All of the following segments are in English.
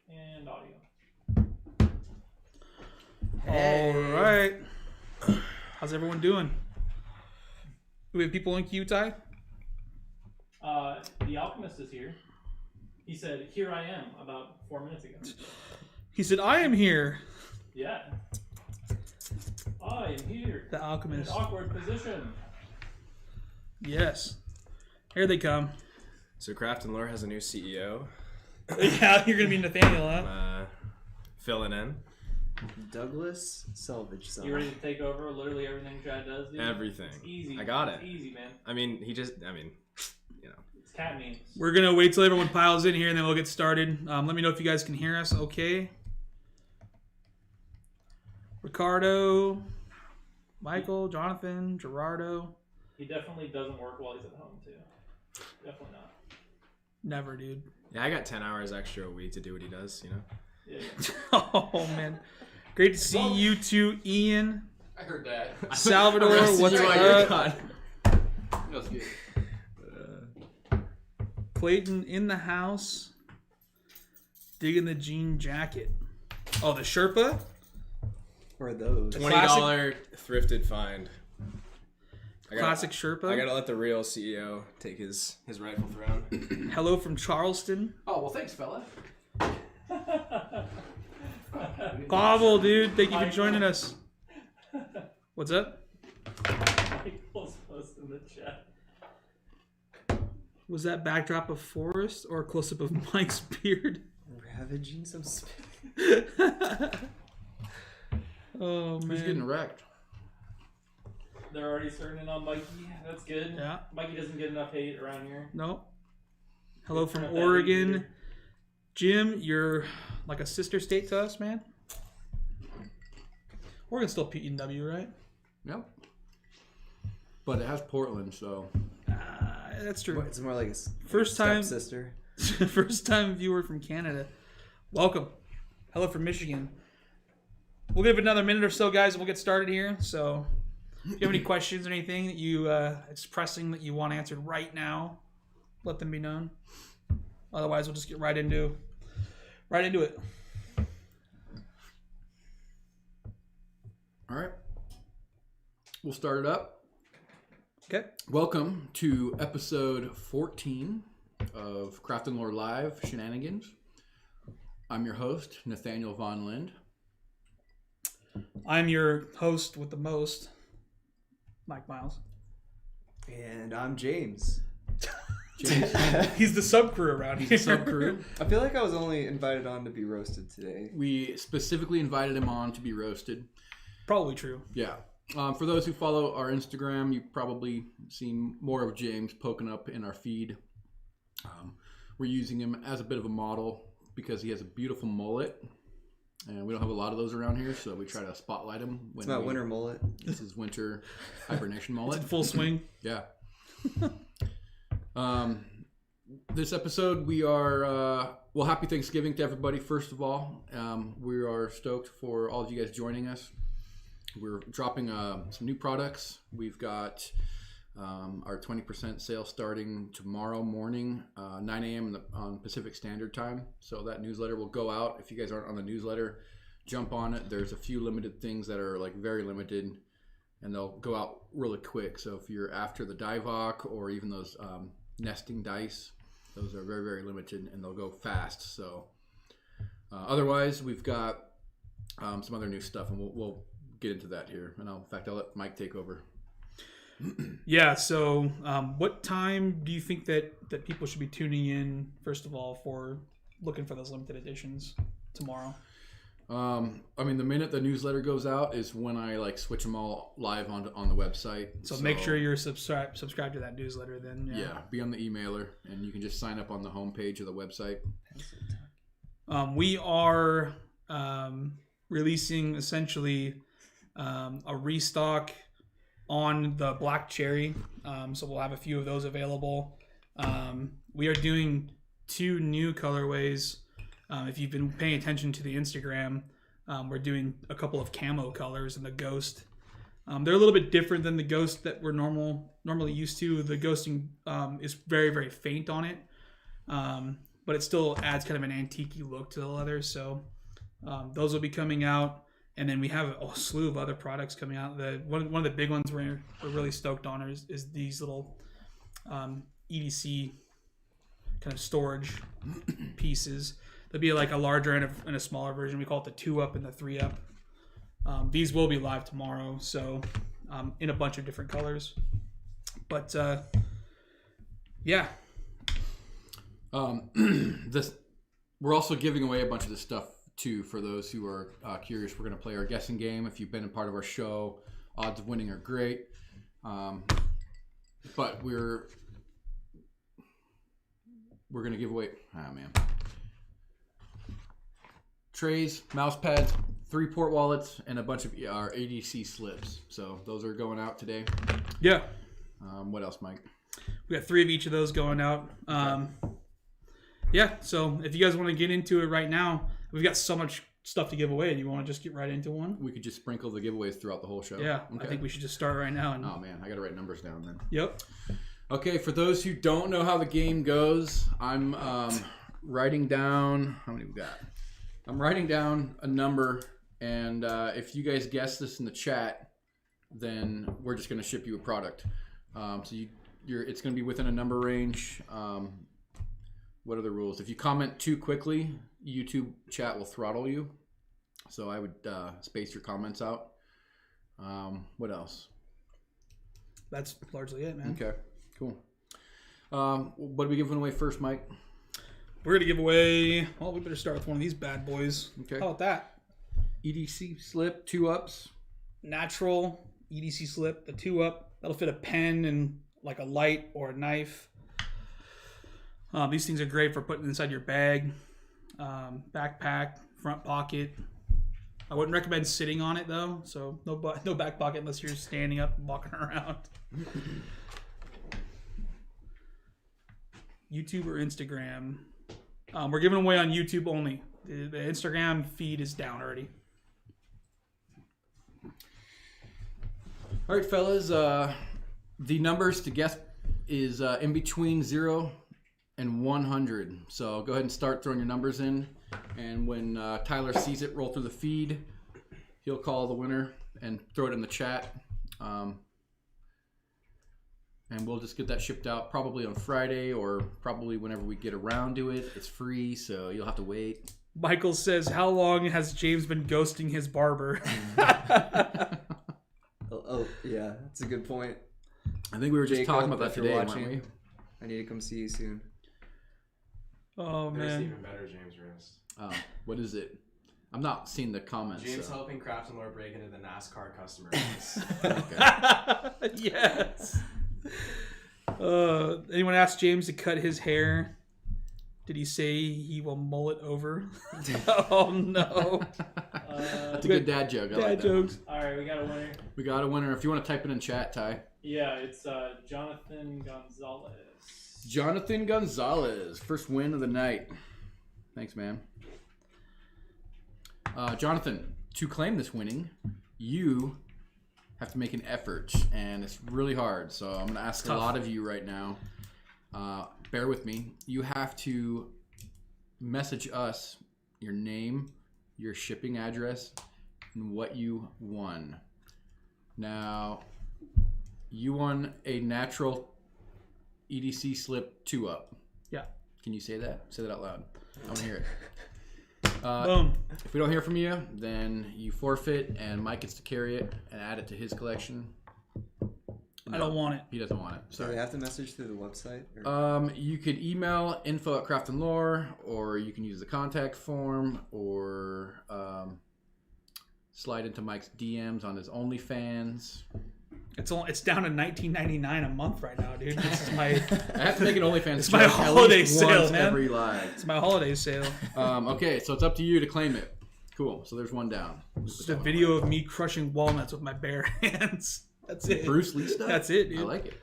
And audio. Hey. All right. How's everyone doing? Do we have people in queue, Ty? The alchemist is here. He said, "Here I am," about 4 minutes ago. He said, "I am here." Yeah. I am here. The In alchemist. an awkward position. Yes. Here they come. So Craft and Lore has a new CEO. Yeah, you're gonna be Nathaniel, huh? I'm filling in. Douglas Selvage son. You ready to take over literally everything Chad does, dude? Everything. It's easy. I got It's it. easy, man. I mean, you know. It's cat memes. We're gonna wait till everyone piles in here, and then we'll get started. Let me know if you guys can hear us. Okay. Ricardo, Michael, Jonathan, Gerardo. He definitely doesn't work while he's at home, too. Definitely not. Never, dude. Yeah, I got 10 hours extra a week to do what he does, you know? Yeah. Oh man, great to see you two, Ian. I heard that. Salvador, Arrested what's you while you're up? gone. That's good. Clayton in the house, digging the jean jacket. Oh, the Sherpa? Or those. $20 thrifted find. Classic Sherpa. I gotta let the real CEO take his rightful throne. Hello from Charleston. Oh, well, thanks, fella. Gobble, dude. Thank you for joining us. What's up? Michael's posting the chat. Was that backdrop of forest or a close-up of Mike's beard? Ravaging some space. Oh, man. Who's getting wrecked? They're already starting in on Mikey. That's good. Yeah. Mikey doesn't get enough hate around here. No. Hello from Not that Oregon. big either. Jim, you're like a sister state to us, man. Oregon's still PNW, right? Yep. But it has Portland, so. That's true. It's more like a First time- sister. First time viewer from Canada. Welcome. Hello from Michigan. We'll give it another minute or so, guys, and we'll get started here. So, if you have any questions or anything that you it's pressing that you want answered right now, let them be known. Otherwise, we'll just get right into it. All right. We'll start it up. Okay. Welcome to episode 14 of Craft and Lore Live Shenanigans. I'm your host, Nathaniel Von Lind. I'm your host with the most, Mike Miles. And I'm James. James, He's the sub crew around here. sub crew. I feel like I was only invited on to be roasted today. We specifically invited him on to be roasted. Probably true. Yeah. For those who follow our Instagram, you've probably seen more of James poking up in our feed. We're using him as a bit of a model because he has a beautiful mullet. And we don't have a lot of those around here, so we try to spotlight him. It's my winter mullet. This is winter hibernation It's mullet. in full swing. Yeah. This episode, we are, happy Thanksgiving to everybody, first of all. We are stoked for all of you guys joining us. We're dropping some new products. We've got our 20% sale starting tomorrow morning, 9 a.m. on Pacific Standard Time. So that newsletter will go out. If you guys aren't on the newsletter, jump on it. There's a few limited things that are like very limited, and they'll go out really quick. So if you're after the Divok or even those nesting dice, those are very, very limited, and they'll go fast. So otherwise, we've got some other new stuff, and we'll get into that here. And in fact, I'll let Mike take over. Yeah, so what time do you think that people should be tuning in, first of all, for looking for those limited editions tomorrow? I mean, the minute the newsletter goes out is when I switch them all live on the website. So make sure you're subscribed to that newsletter then. Yeah, be on the emailer, and you can just sign up on the homepage of the website. We are releasing essentially a restock on the Black Cherry. So we'll have a few of those available. We are doing 2 new colorways. If you've been paying attention to the Instagram, we're doing a couple of camo colors in the Ghost. They're a little bit different than the Ghost that we're normally used to. The ghosting is very, very faint on it. but it still adds kind of an antique-y look to the leather. So those will be coming out. And then we have a slew of other products coming out. One of the big ones we're really stoked on is these little EDC kind of storage pieces. There'll be like a larger and a smaller version. We call it the 2-up and the 3-up. These will be live tomorrow, so in a bunch of different colors. But yeah. We're also giving away a bunch of this stuff too for those who are curious. We're going to play our guessing game. If you've been a part of our show, odds of winning are great. But we're going to give away trays, mouse pads, 3 port wallets, and a bunch of our ADC slips. So those are going out today. Yeah. What else, Mike? We got 3 of each of those going out. Yeah, so if you guys want to get into it right now, we've got so much stuff to give away. Do you want to just get right into one? We could just sprinkle the giveaways throughout the whole show. Yeah, okay. I think we should just start right now. Oh, man, I got to write numbers down then. Yep. Okay, for those who don't know how the game goes, I'm writing down... How many we got? I'm writing down a number, and if you guys guess this in the chat, then we're just going to ship you a product. So it's going to be within a number range. What are the rules? If you comment too quickly, YouTube chat will throttle you. So I would space your comments out. What else? That's largely it, man. Okay, cool. What are we giving away first, Mike? We're going to give away... Well, we better start with one of these bad boys. Okay. How about that? EDC slip, 2-ups. Natural EDC slip, the 2-up. That'll fit a pen and like a light or a knife. These things are great for putting inside your bag, backpack, front pocket. I wouldn't recommend sitting on it though, so no back pocket unless you're standing up and walking around. YouTube or Instagram? We're giving away on YouTube only. The Instagram feed is down already. All right, fellas. The numbers to guess is in between 0 and 100. So go ahead and start throwing your numbers in. And when Tyler sees it roll through the feed, he'll call the winner and throw it in the chat. And we'll just get that shipped out probably on Friday or probably whenever we get around to it. It's free, so you'll have to wait. Michael says, how long has James been ghosting his barber? Oh, yeah, that's a good point. I think we were just Jacob, talking about that if you're today, watching, weren't we? I need to come see you soon. Oh, There's man. even better James Rist. What is it? I'm not seeing the comments. James so. helping Craft and Lore break into the NASCAR customer base. Yes. Anyone asked James to cut his hair? Did he say he will mullet over? Oh, no. That's a good dad joke. I Dad like that. jokes. All right, we got a winner. We got a winner. If you want to type it in chat, Ty. Yeah, it's Jonathan Gonzalez. Jonathan Gonzalez, first win of the night. Thanks, man. Jonathan, to claim this winning, you have to make an effort, and it's really hard. So I'm going to ask a lot of you right now. Bear with me. You have to message us your name, your shipping address, and what you won. Now, you won a natural EDC slip 2-up. Yeah. Can you say that? Say that out loud. I want to hear it. Boom. If we don't hear from you, then you forfeit, and Mike gets to carry it and add it to his collection. I don't want it. He doesn't want it. Do Sorry. they have to message through the website? Or? You could email info@craftandlore, or you can use the contact form, or slide into Mike's DMs on his OnlyFans. It's down to $19.99 a month right now, dude. This is my I have to make an OnlyFans. It's my joke at holiday least sale, once man. every live. it's my holiday sale. Okay, so it's up to you to claim it. Cool. So there's one down. It's a video of me crushing walnuts with my bare hands. That's it. Bruce Lee stuff. That's it, dude. I like it.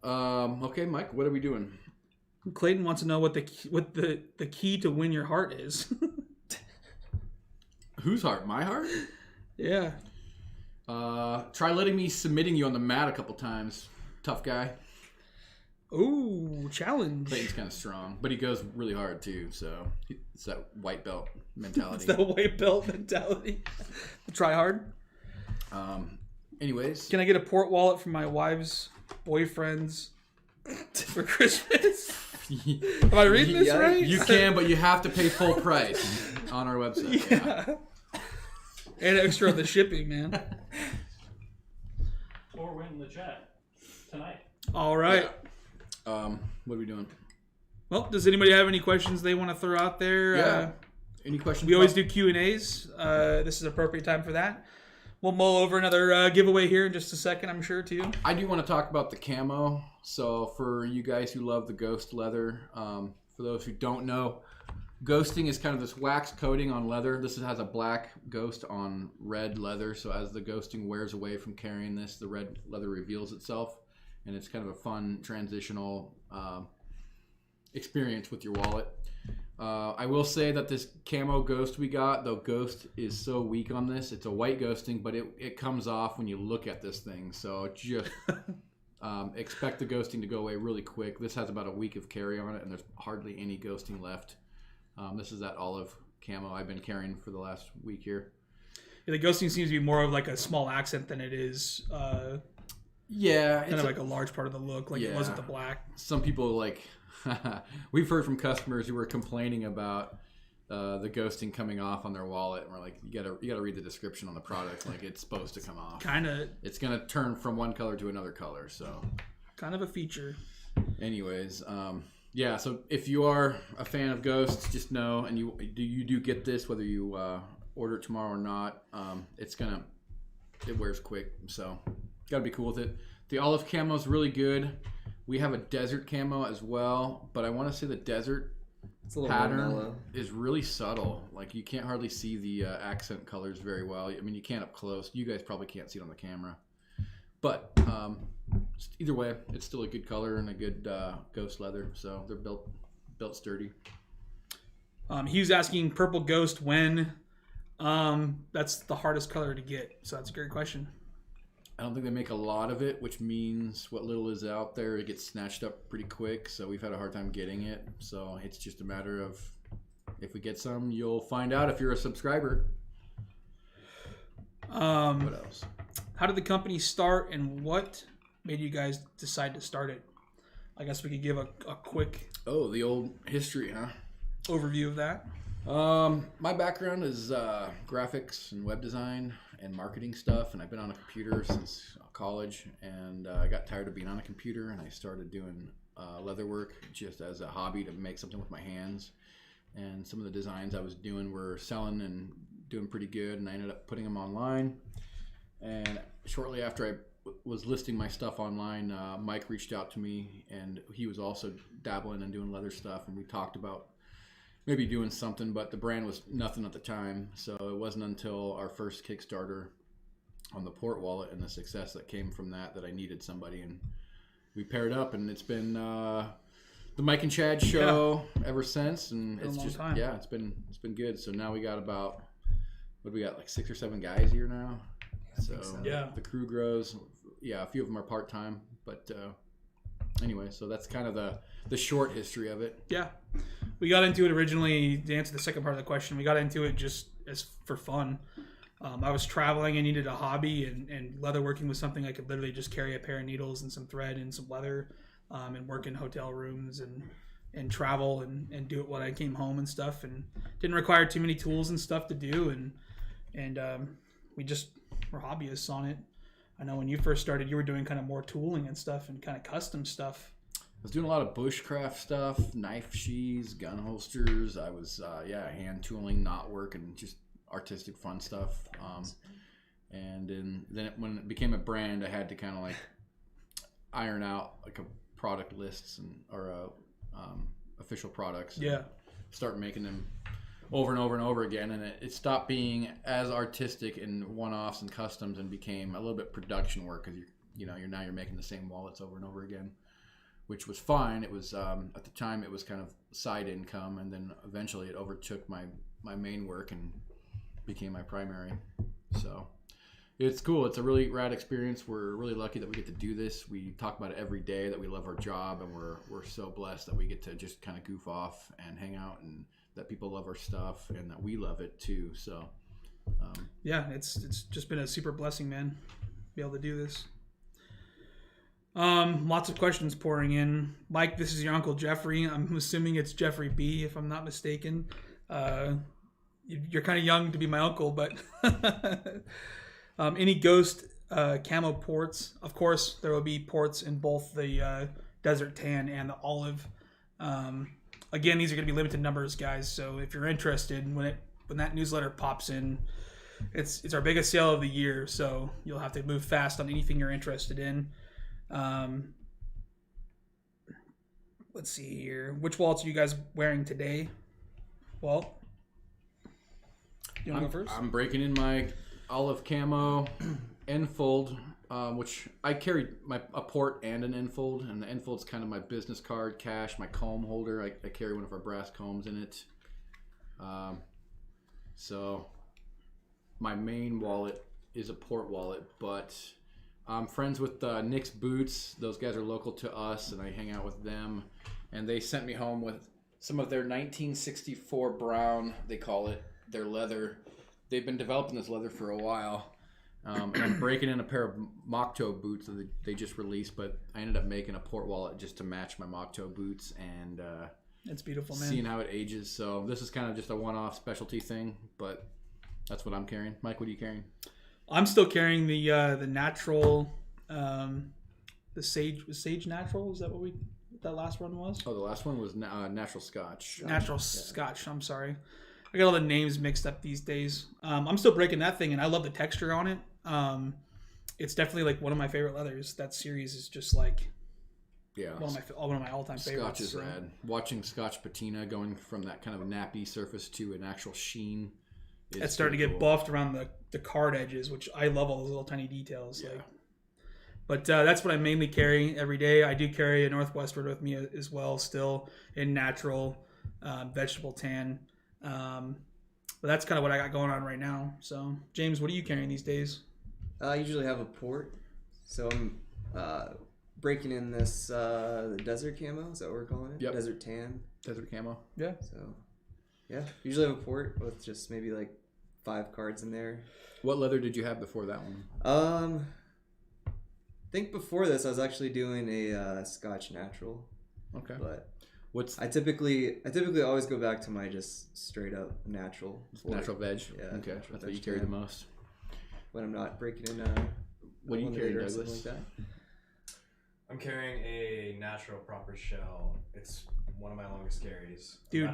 Okay, Mike, what are we doing? Clayton wants to know what the key to win your heart is. Whose heart? My heart? Yeah. Try letting me submitting you on the mat a couple times. Tough guy. Ooh, challenge. Clayton's kind of strong, but he goes really hard too. So it's that white belt mentality. It's the white belt mentality. Try hard. Anyways, Can I get a port wallet from my wife's boyfriend's for Christmas? Am I reading this right? you can, but you have to pay full price on our website. Yeah. And extra on the shipping, man. Or win in the chat tonight. All right. What are we doing? Well, does anybody have any questions they want to throw out there? Yeah. Any questions? We always do Q&As. This is appropriate time for that. We'll mull over another giveaway here in just a second, I'm sure, too. I do want to talk about the camo. So for you guys who love the ghost leather, for those who don't know, ghosting is kind of this wax coating on leather. This has a black ghost on red leather. So as the ghosting wears away from carrying this, the red leather reveals itself. And it's kind of a fun transitional experience with your wallet. I will say that this camo ghost we got, though ghost is so weak on this, it's a white ghosting, but it comes off when you look at this thing. So just expect the ghosting to go away really quick. This has about a week of carry on it, and there's hardly any ghosting left. This is that olive camo I've been carrying for the last week here. Yeah, the ghosting seems to be more of like a small accent than it is Yeah. kind of like a large part of the look, like it was with the black. Some people like... We've heard from customers who were complaining about the ghosting coming off on their wallet, and we're like, you gotta read the description on the product, like it's supposed to come off. It's gonna turn from one color to another color, so kind of a feature. Anyways, yeah. So if you are a fan of ghosts, just know, and you do get this whether you order it tomorrow or not. It wears quick, so gotta be cool with it. The olive camo is really good. We have a desert camo as well, but I want to say the desert pattern is really subtle. Like you can't hardly see the accent colors very well. I mean, you can up close. You guys probably can't see it on the camera. But either way, it's still a good color and a good ghost leather. So they're built sturdy. He was asking purple ghost when. That's the hardest color to get. So that's a great question. I don't think they make a lot of it, which means what little is out there, it gets snatched up pretty quick. So we've had a hard time getting it. So it's just a matter of if we get some, you'll find out if you're a subscriber. What else? How did the company start, and what made you guys decide to start it? I guess we could give a quick the old history, huh? Overview of that. My background is graphics and web design and marketing stuff, and I've been on a computer since college, and I got tired of being on a computer, and I started doing leather work just as a hobby to make something with my hands. And some of the designs I was doing were selling and doing pretty good, and I ended up putting them online. And shortly after I was listing my stuff online, Mike reached out to me, and he was also dabbling and doing leather stuff, and we talked about maybe doing something, but the brand was nothing at the time. So it wasn't until our first Kickstarter on the port wallet and the success that came from that I needed somebody, and we paired up, and it's been the Mike and Chad show ever since, and it's just time. It's been good. So now we got about like 6 or 7 guys here now. So the crew grows. A few of them are part-time, but anyway, so that's kind of the short history of it. Yeah. We got into it originally, to answer the second part of the question, we got into it just as for fun. I was traveling and needed a hobby, and leatherworking was something I could literally just carry a pair of needles and some thread and some leather, and work in hotel rooms and travel and do it when I came home and stuff, and didn't require too many tools and stuff to do, and we just were hobbyists on it. I know when you first started, you were doing kind of more tooling and stuff and kind of custom stuff. I was doing a lot of bushcraft stuff, knife sheaths, gun holsters. I was, hand tooling, knot work, and just artistic fun stuff. And then when it became a brand, I had to kind of like iron out like a product lists or official products. Yeah. Start making them over and over and over again, and it stopped being as artistic and one-offs and customs, and became a little bit production work because you're making the same wallets over and over again, which was fine. It was at the time it was kind of side income, and then eventually it overtook my main work and became my primary. So It's cool. It's a really rad experience. We're really lucky that we get to do this. We talk about it every day, that we love our job, and we're so blessed that we get to just kind of goof off and hang out, and that people love our stuff and that we love it too. So yeah, it's just been a super blessing, man, be able to do this. Lots of questions pouring in. Mike, this is your Uncle Jeffrey. I'm assuming it's Jeffrey B, if I'm not mistaken. You're kind of young to be my uncle, but any ghost camo ports? Of course, there will be ports in both the desert tan and the olive. Again, these are going to be limited numbers, guys. So if you're interested, when that newsletter pops in, it's our biggest sale of the year. So you'll have to move fast on anything you're interested in. Let's see here. Which wallets are you guys wearing today? Walt, you want to go first? I'm breaking in my olive camo enfold, which I carry a port and an enfold, and the enfold's kind of my business card, cash, my comb holder. I carry one of our brass combs in it. So my main wallet is a port wallet, but I'm friends with Nick's Boots. Those guys are local to us, and I hang out with them. And they sent me home with some of their 1964 brown, they call it, their leather. They've been developing this leather for a while. And I'm breaking in a pair of mock toe boots that they just released, but I ended up making a port wallet just to match my mock toe boots, and it's beautiful, man. Seeing how it ages. So this is kind of just a one-off specialty thing, but that's what I'm carrying. Mike, what are you carrying? I'm still carrying the natural, the sage natural. Is that what that last one was? Oh, the last one was natural Scotch. Natural Scotch. I'm sorry, I got all the names mixed up these days. I'm still breaking that thing, and I love the texture on it. It's definitely like one of my favorite leathers. That series is just like one of my all-time favorites. Scotch is rad. Watching Scotch patina going from that kind of nappy surface to an actual sheen. It's starting to get buffed around the card edges, which I love all those little tiny details. Yeah. But that's what I mainly carry every day. I do carry a Northwestern with me as well, still in natural vegetable tan. But that's kind of what I got going on right now. So, James, what are you carrying these days? I usually have a port, so I'm breaking in this the desert camo. Is that what we're calling it? Yep. Desert tan. Desert camo. Yeah. So, yeah, usually have a port with just maybe like 5 cards in there. What leather did you have before that one? I think before this I was actually doing a Scotch natural. Okay. But What's I typically always go back to my just straight up natural. natural veg? Yeah. Okay. Natural That's what you veg carry the tan. most. When I'm not breaking in What do you carry, or something Douglas? like that. I'm carrying a natural proper shell. It's one of my longest carries. Dude.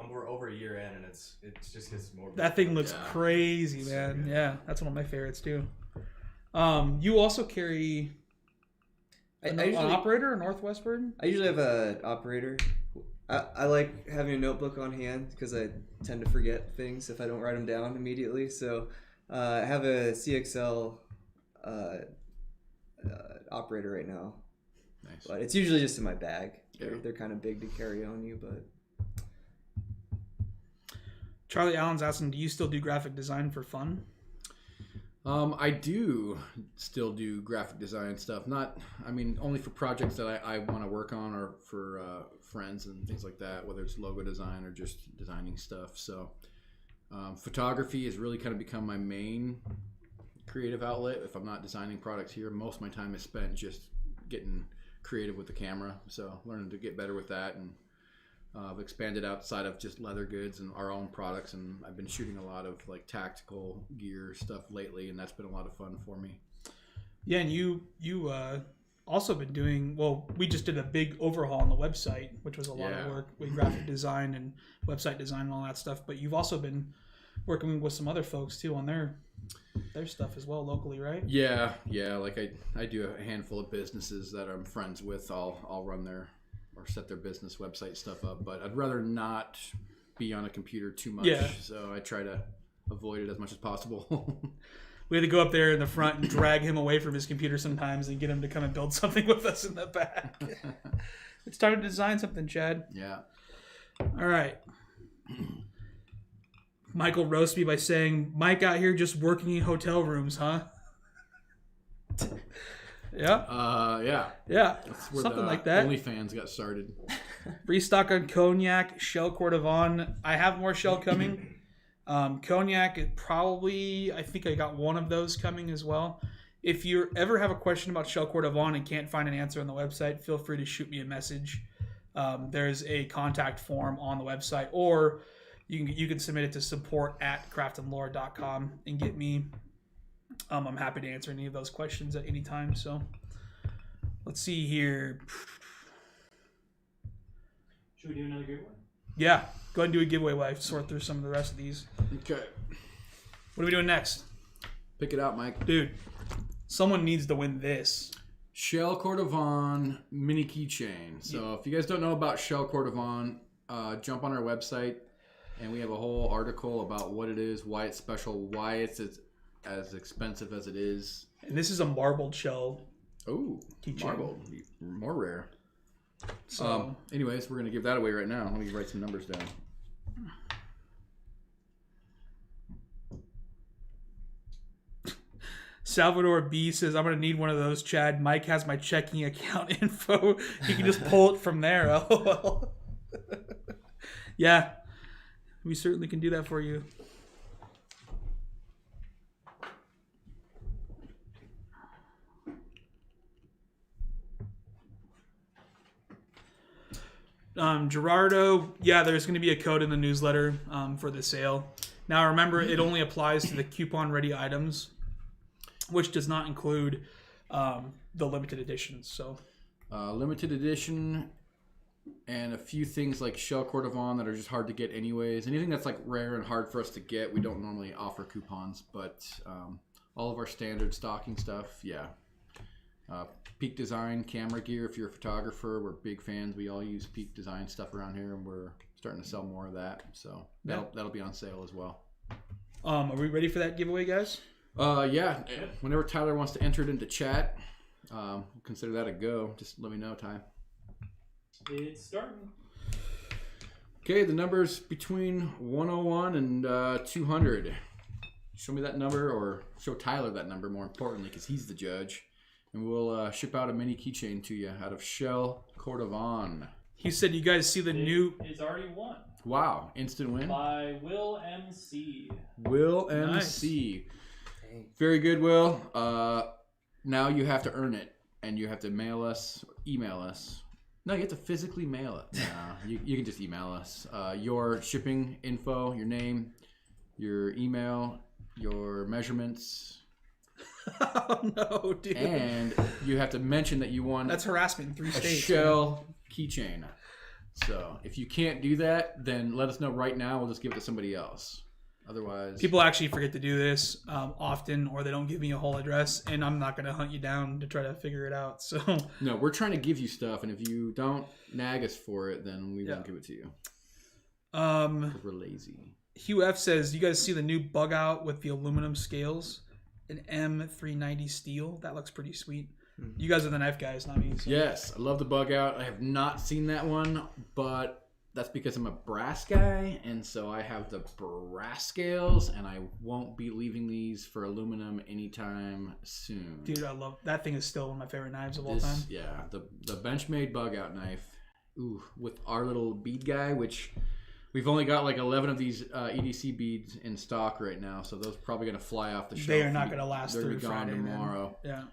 We're over a year in, and it just gets more. That thing looks Yeah. crazy, So man. good. Yeah, that's one of my favorites too. You also carry an operator, a Northwestern? I usually have an operator. I like having a notebook on hand because I tend to forget things if I don't write them down immediately. So I have a CXL operator right now. Nice. But it's usually just in my bag. Yeah. They're kind of big to carry on you, but Charlie Allen's asking, do you still do graphic design for fun? I do still do graphic design stuff. Only for projects that I want to work on, or for friends and things like that, whether it's logo design or just designing stuff. So photography has really kind of become my main creative outlet. If I'm not designing products here, most of my time is spent just getting creative with the camera. So learning to get better with that, and I've expanded outside of just leather goods and our own products, and I've been shooting a lot of like tactical gear stuff lately, and that's been a lot of fun for me. Yeah, and you also been doing, well, we just did a big overhaul on the website, which was a lot of work with graphic design and website design and all that stuff. But you've also been working with some other folks too on their stuff as well locally, right? Yeah. Like I do a handful of businesses that I'm friends with. I'll run their or set their business website stuff up, but I'd rather not be on a computer too much. Yeah. So I try to avoid it as much as possible. We had to go up there in the front and drag him away from his computer sometimes and get him to come and build something with us in the back. It's time to design something, Chad. Yeah. All right. Michael roasts me by saying, Mike out here just working in hotel rooms, huh? Yeah. Yeah. Yeah. That's where Something the like that. OnlyFans got started. Restock on cognac, Shell Court d'Avon. I have more Shell coming. Cognac, I think I got one of those coming as well. If you ever have a question about Shell Court d'Avon and can't find an answer on the website, feel free to shoot me a message. There's a contact form on the website, or you can submit it to support@craftandlore.com and get me. I'm happy to answer any of those questions at any time. So let's see here. Should we do another giveaway? Yeah, go ahead and do a giveaway while I sort through some of the rest of these. Okay. What are we doing next? Pick it out, Mike. Dude, someone needs to win this. Shell Court d'Avon mini keychain. So if you guys don't know about Shell Court d'Avon, jump on our website, and we have a whole article about what it is, why it's special, why it's as expensive as it is. And this is a marbled shell. Oh, keychain. marble. More rare. So, anyways, we're going to give that away right now. Let me write some numbers down. Salvador B says, I'm going to need one of those, Chad. Mike has my checking account info. You can just pull it from there. Oh, yeah, we certainly can do that for you. Gerardo, yeah, there's going to be a code in the newsletter for the sale. Now, remember, it only applies to the coupon-ready items, which does not include the limited editions. So, limited edition and a few things like Shell Court d'Avon that are just hard to get anyways. Anything that's like rare and hard for us to get, we don't normally offer coupons, but all of our standard stocking stuff, yeah. Peak Design camera gear, if you're a photographer, we're big fans. We all use Peak Design stuff around here, and we're starting to sell more of that. So that'll be on sale as well. Are we ready for that giveaway, guys? Yeah. Whenever Tyler wants to enter it into chat, consider that a go. Just let me know, Ty. It's starting. Okay, the number's between 101 and 200. Show me that number, or show Tyler that number, more importantly, because he's the judge. And we'll ship out a mini keychain to you out of Shell Court d'Avon. He said you guys see the new... It's already won. Wow, instant win. By Will MC. Will MC. Nice. Very good, Will. Now you have to earn it, and you have to mail us, email us. No, you have to physically mail it. You can just email us. Your shipping info, your name, your email, your measurements. Oh no, dude! And you have to mention that you won. That's harassment in 3 states. A Shell keychain. So if you can't do that, then let us know right now. We'll just give it to somebody else. Otherwise, people actually forget to do this often, or they don't give me a whole address, and I'm not going to hunt you down to try to figure it out. So no, we're trying to give you stuff, and if you don't nag us for it, then we won't give it to you. Because we're lazy. Hugh F says, "You guys see the new bug out with the aluminum scales, an M390 steel? That looks pretty sweet." Mm-hmm. You guys are the knife guys, not me. So. Yes, I love the bug out. I have not seen that one, but that's because I'm a brass guy, and so I have the brass scales, and I won't be leaving these for aluminum anytime soon. Dude, I love that thing. Is still one of my favorite knives of all time. Yeah, the Benchmade bug out knife. Ooh, with our little bead guy, which we've only got like 11 of these EDC beads in stock right now, so those are probably going to fly off the shelf. They are not going to last through through Friday. They're gone tomorrow. Yeah.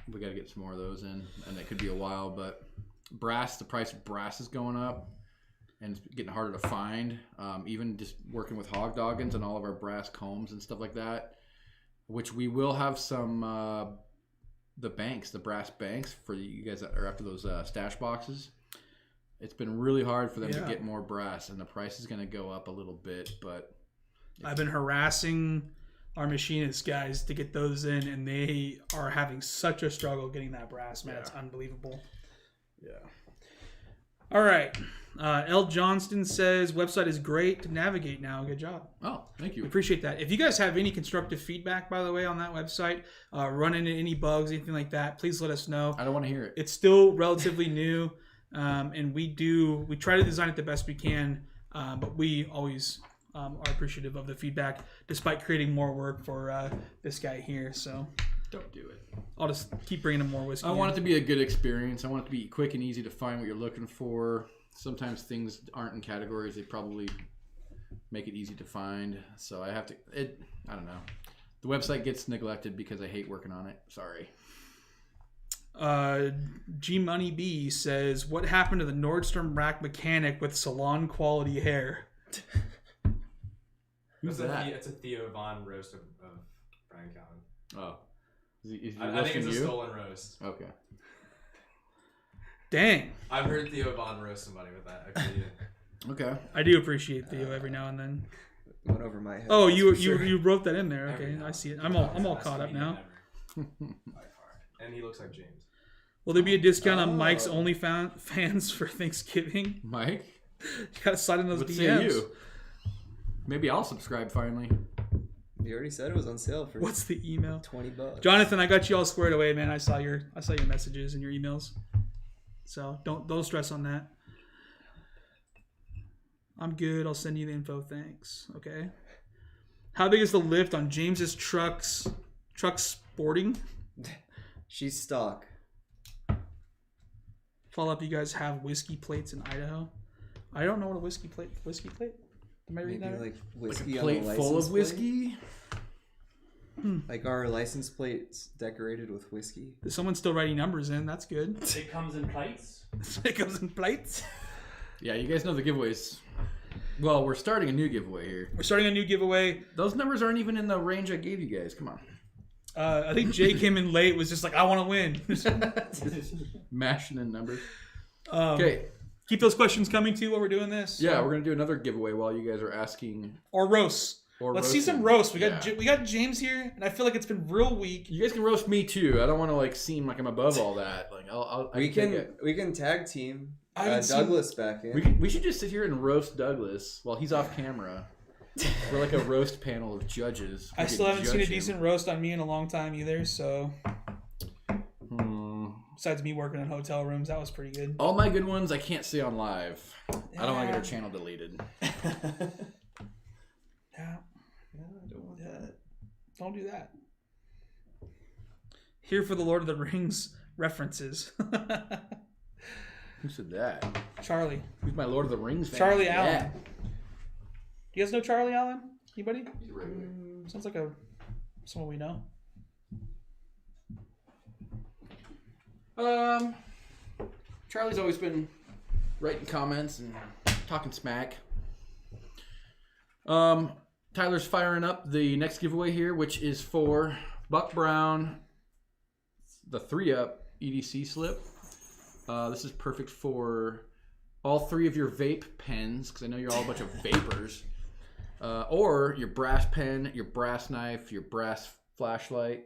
We got to get some more of those in, and it could be a while, but brass, the price of brass is going up, and it's getting harder to find. Even just working with hog doggins and all of our brass combs and stuff like that, which we will have some the brass banks for you guys that are after those stash boxes. It's been really hard for them to get more brass, and the price is going to go up a little bit, but I've been harassing our machinist guys to get those in, and they are having such a struggle getting that brass, man. It's unbelievable. Yeah. All right. L. Johnston says, website is great to navigate now. Good job. Oh, thank you. We appreciate that. If you guys have any constructive feedback, by the way, on that website, run into any bugs, anything like that, please let us know. I don't want to hear it. It's still relatively new, and we try to design it the best we can, but we always are appreciative of the feedback, despite creating more work for this guy here. So Don't do it. I'll just keep bringing him more whiskey. I want it to be a good experience. I want it to be quick and easy to find what you're looking for. Sometimes things aren't in categories. They probably make it easy to find. So I have to. I don't know. The website gets neglected because I hate working on it. Sorry. G Money B says, "What happened to the Nordstrom rack mechanic with salon quality hair?" Who's that? It's a Theo Von roast of Brian Callen. Oh. Is he I think it's roasting a you? stolen roast. Okay. Dang. I've heard Theo Von roast somebody with that. Okay. I do appreciate Theo every now and then. Went over my head. Oh, that's you for sure. you wrote that in there. Every Okay, now I and see it. then. I'm all Best caught up comedian now. ever. By far. And he looks like James. Will there be a discount on Oh. Mike's OnlyFans for Thanksgiving? Mike? You gotta slide in those What DMs. say you? Maybe I'll subscribe finally. You already said it was on sale for What's the email? $20. Jonathan, I got you all squared away, man. I saw your messages and your emails. So don't stress on that. I'm good. I'll send you the info. Thanks. Okay. How big is the lift on James's truck sporting? She's stock. Follow up. You guys have whiskey plates in Idaho? I don't know what a whiskey plate. Am I reading Maybe that? like Like whiskey a on the plate license full of plate? whiskey? Like our license plates decorated with whiskey. Someone's still writing numbers in. That's good. It comes in plates. It comes in plates. Yeah, you guys know the giveaways. Well, we're starting a new giveaway here. We're starting a new giveaway. Those numbers aren't even in the range I gave you guys. Come on. I think Jay came in late. Was just like, I want to win. Mashing in numbers. Um, Okay. Keep those questions coming too while we're doing this. Yeah, we're going to do another giveaway while you guys are asking. Or roasts. Or Let's see some roasting. roast. We got James here, and I feel like it's been real weak. You guys can roast me too. I don't want to like seem like I'm above all that. Like We can tag team I haven't seen- Douglas back in. We should just sit here and roast Douglas while he's off camera. We're like a roast panel of judges. We I could still haven't seen a judge him. decent roast on me in a long time either. So besides me working in hotel rooms, that was pretty good. All my good ones I can't say on live. I don't want to get our channel deleted. Yeah, I don't want that. don't do that. Here for the Lord of the Rings references. Who said that? Charlie. Who's my Lord of the Rings fan? Charlie Yeah. Allen. You guys know Charlie Allen? Anybody? He's regular. Sounds like someone we know. Charlie's always been writing comments and talking smack. Tyler's firing up the next giveaway here, which is for Buck Brown, the 3-Up EDC slip. This is perfect for all 3 of your vape pens, because I know you're all a bunch of vapors. Or your brass pen, your brass knife, your brass flashlight,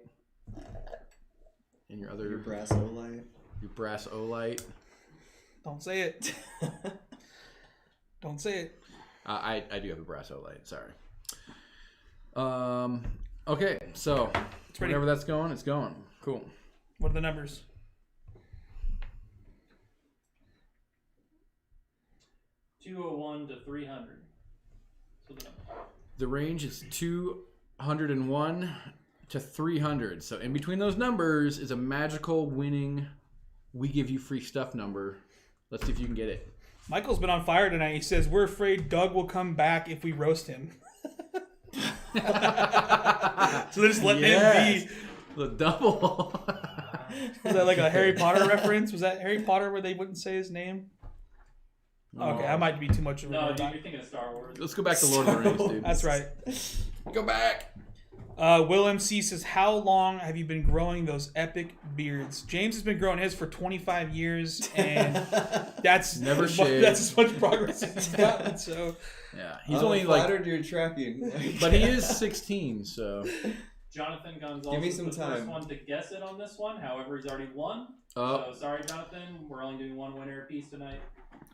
and your other... Your brass O-light. Your brass O-light. Don't say it. Don't say it. I do have a brass O-light. Sorry. Okay, so ready. whenever that's going, it's going. Cool. What are the numbers? $201 to $300. So The range is 201 to 300. So in between those numbers is a magical winning we give you free stuff number. Let's see if you can get it. Michael's been on fire tonight. He says, we're afraid Doug will come back if we roast him. So they're just letting him be. The double. Was that like a Harry Potter reference? Was that Harry Potter where they wouldn't say his name? Okay, I might be too much of a no, nerd. dude, you're thinking of Star Wars. Let's go back to Lord of the Rings, dude. That's right. Go back. Will MC says, how long have you been growing those epic beards? James has been growing his for 25 years, and that's Never that's shaved. as much progress as he's gotten. So Yeah, he's I'm only like, flattered you're tracking. but he is 16, so. Jonathan Gonzalez Give me is some the first time. one to guess it on this one. However, he's already won. Oh, So sorry, Jonathan. We're only doing one winner apiece tonight.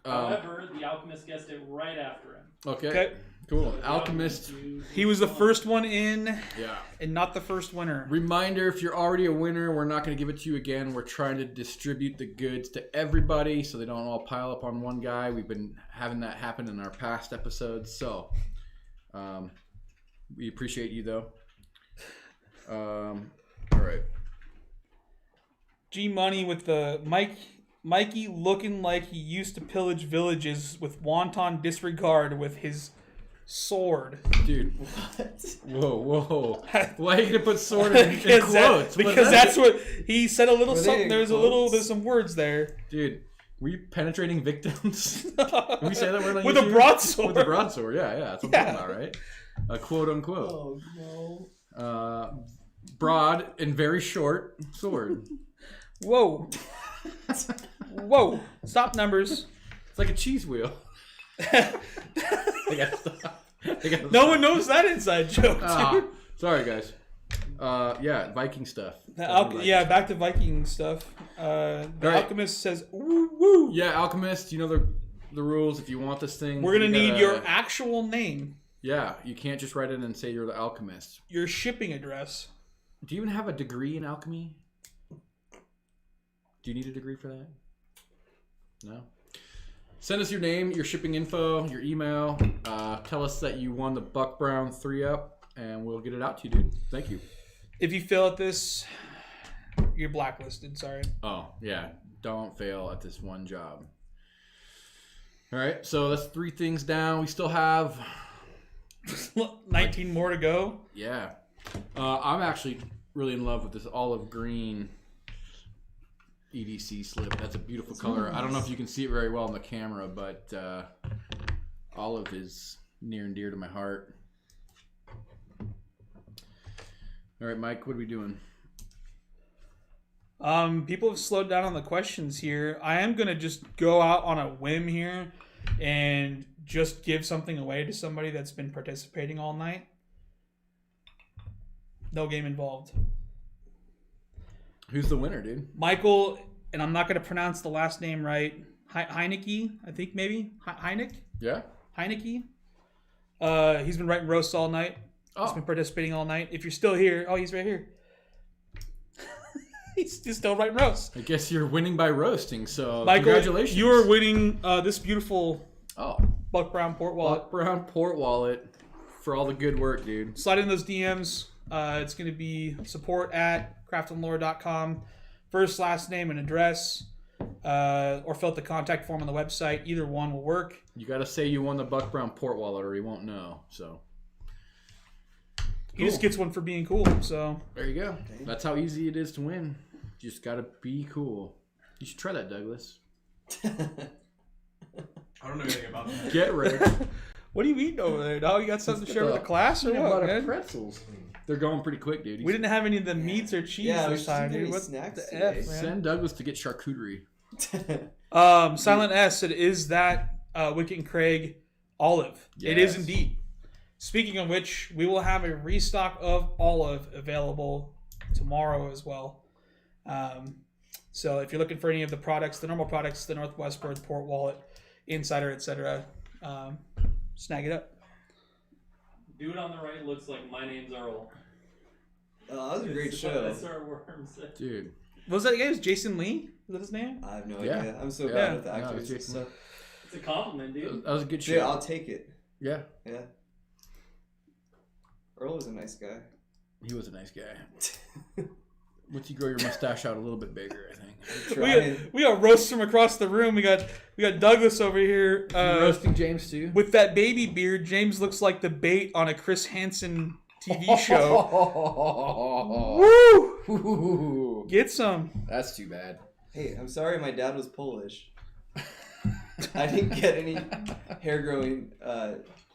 However, the Alchemist guessed it right after him. okay. okay, Cool. So the Alchemist. he was the first one in, Yeah. and not the first winner. Reminder, if you're already a winner, we're not going to give it to you again. We're trying to distribute the goods to everybody so they don't all pile up on one guy. We've been having that happen in our past episodes. So we appreciate you, though. All right. G Money with the Mikey looking like he used to pillage villages with wanton disregard with his sword. Dude. What? Whoa. Why are you gonna put sword in Because quotes? because that's what he said. A little Were they something. in There's some words there. Dude, were you penetrating victims? Can we say that word on With a YouTube? broadsword. With a broadsword, yeah. That's what I'm talking about, right? A quote unquote. Oh no. Broad and very short sword. Whoa. Whoa. Stop numbers. It's like a cheese wheel. I gotta stop. No one knows that inside joke, dude. Sorry, guys. Yeah, Viking stuff. Back to Viking stuff. The Right. Alchemist says, woo, woo. Yeah, Alchemist, you know the rules. If you want this thing, We're going to you need gotta- your actual name, Yeah, you can't just write in and say you're the Alchemist. your shipping address. Do you even have a degree in alchemy? Do you need a degree for that? No? Send us your name, your shipping info, your email. Tell us that you won the Buck Brown 3-Up, and we'll get it out to you, dude. Thank you. If you fail at this, you're blacklisted. Sorry. Oh, yeah. Don't fail at this one job. All right, so that's 3 things down. We still have... 19 more to go. Yeah. I'm actually really in love with this olive green EDC slip. That's a beautiful color. I don't know if you can see it very well on the camera, but olive is near and dear to my heart. All right, Mike, what are we doing? People have slowed down on the questions here. I am going to just go out on a whim here and just give something away to somebody that's been participating all night. No game involved. Who's the winner, dude? Michael, and I'm not going to pronounce the last name right. Heineke, I think maybe. Heineke? Yeah? Heineke. He's been writing roasts all night. He's been Oh, participating all night. If you're still here, he's right here. He's still writing roasts. I guess you're winning by roasting, so Michael, congratulations. you are winning this beautiful Oh, Buck Brown Port Wallet. Buck Brown Port Wallet for all the good work, dude. Slide in those DMs. It's going to be support@craftandlore.com. First, last name, and address. Or fill out the contact form on the website. Either one will work. You got to say you won the Buck Brown Port Wallet or he won't know, so... He just gets one for being cool. So There you go. That's how easy it is to win. You just gotta be cool. You should try that, Douglas. I don't know anything about that. Get ready. what are you eating over there, dog? You got something to share with the class or Peanut what, butter man? pretzels. They're going pretty quick, dude. We didn't have any of the meats or cheese Yeah, this time, dude. What snacks the today. F, man? Send Douglas to get charcuterie. Silent S said, is that Wicket and Craig olive? It is Yes. indeed. Speaking of which, we will have a restock of olive available tomorrow as well. So if you're looking for any of the products, the normal products, the Northwestward, Port Wallet, Insider, etc., snag it up. Dude on the right looks like My Name's Earl. Oh, that was a great That's show. That's our worms. Dude. What was that guy? Was Jason Lee? Was that his name? I have no Yeah. idea. I'm so Yeah. bad with the No, actors it's and Jason stuff. It's a compliment, dude. That was a good Dude, show. I'll take it. Yeah. Yeah. Earl was a nice guy. He was a nice guy. Once you grow your mustache out a little bit bigger, I think. We got roasts from across the room. We got Douglas over here Roasting James too. with that baby beard. James looks like the bait on a Chris Hansen TV show. Woo! Ooh, Get some. that's too bad. Hey, I'm sorry my dad was Polish. I didn't get any hair growing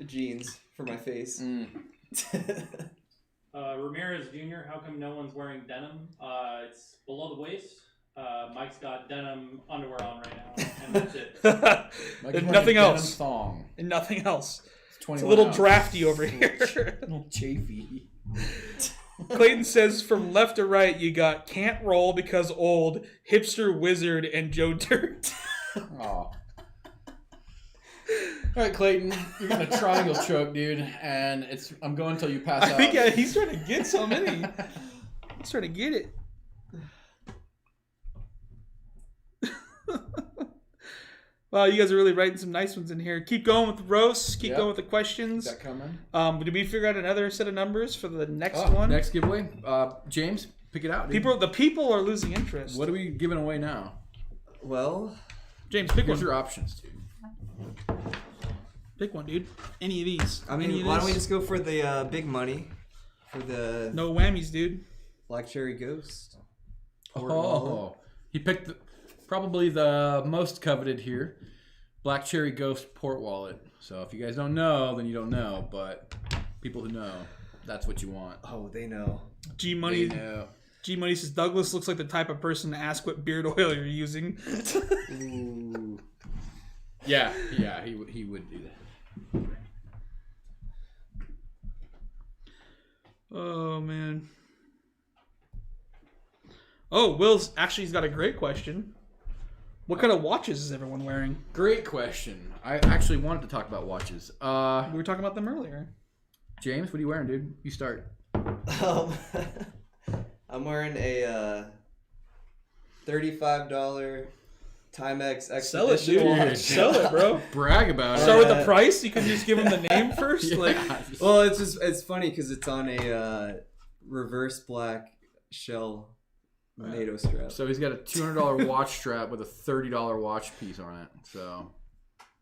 genes for my face. Ramirez Jr., how come no one's wearing denim? It's below the waist. Mike's got denim underwear on right now, and that's it. And nothing else. Thong. And nothing else. It's a 21 little ounce. drafty over here. Little chafy. Clayton says from left to right, you got Can't Roll Because Old, Hipster Wizard, and Joe Dirt. Aw. All right, Clayton, you're getting a triangle choke, dude, and I'm going until you pass I out. think he's trying to get some, isn't he? He's trying to get it. Wow, you guys are really writing some nice ones in here. Keep going with the roasts. Keep Yep. going with the questions. Is that coming? Did we figure out another set of numbers for the next one? Next giveaway. James, Pick it out, dude. The people are losing interest. What are we giving away now? Well, James, pick What's one. your options, dude? Pick one, dude. Any of these. I mean, why don't we just go for the big money? For the No whammies, dude. Black Cherry Ghost. Oh, he picked probably the most coveted here, Black Cherry Ghost Port Wallet. So if you guys don't know, then you don't know. But people who know, that's what you want. Oh, they know. G Money. They know. G Money says Douglas looks like the type of person to ask what beard oil you're using. Ooh. Yeah, he would do that. Oh man. Oh, Will's he's got a great question. What kind of watches is everyone wearing? Great question. I actually wanted to talk about watches. We were talking about them earlier. James, what are you wearing, dude? You start. I'm wearing a $35 Timex Expedition Sell it, dude. watch. Sell it, bro. Brag about it. Start with the price. You can just give them the name first. Yeah. Like, Well, it's funny because it's on a reverse black shell NATO strap. So he's got a $200 watch strap with a $30 watch piece on it. So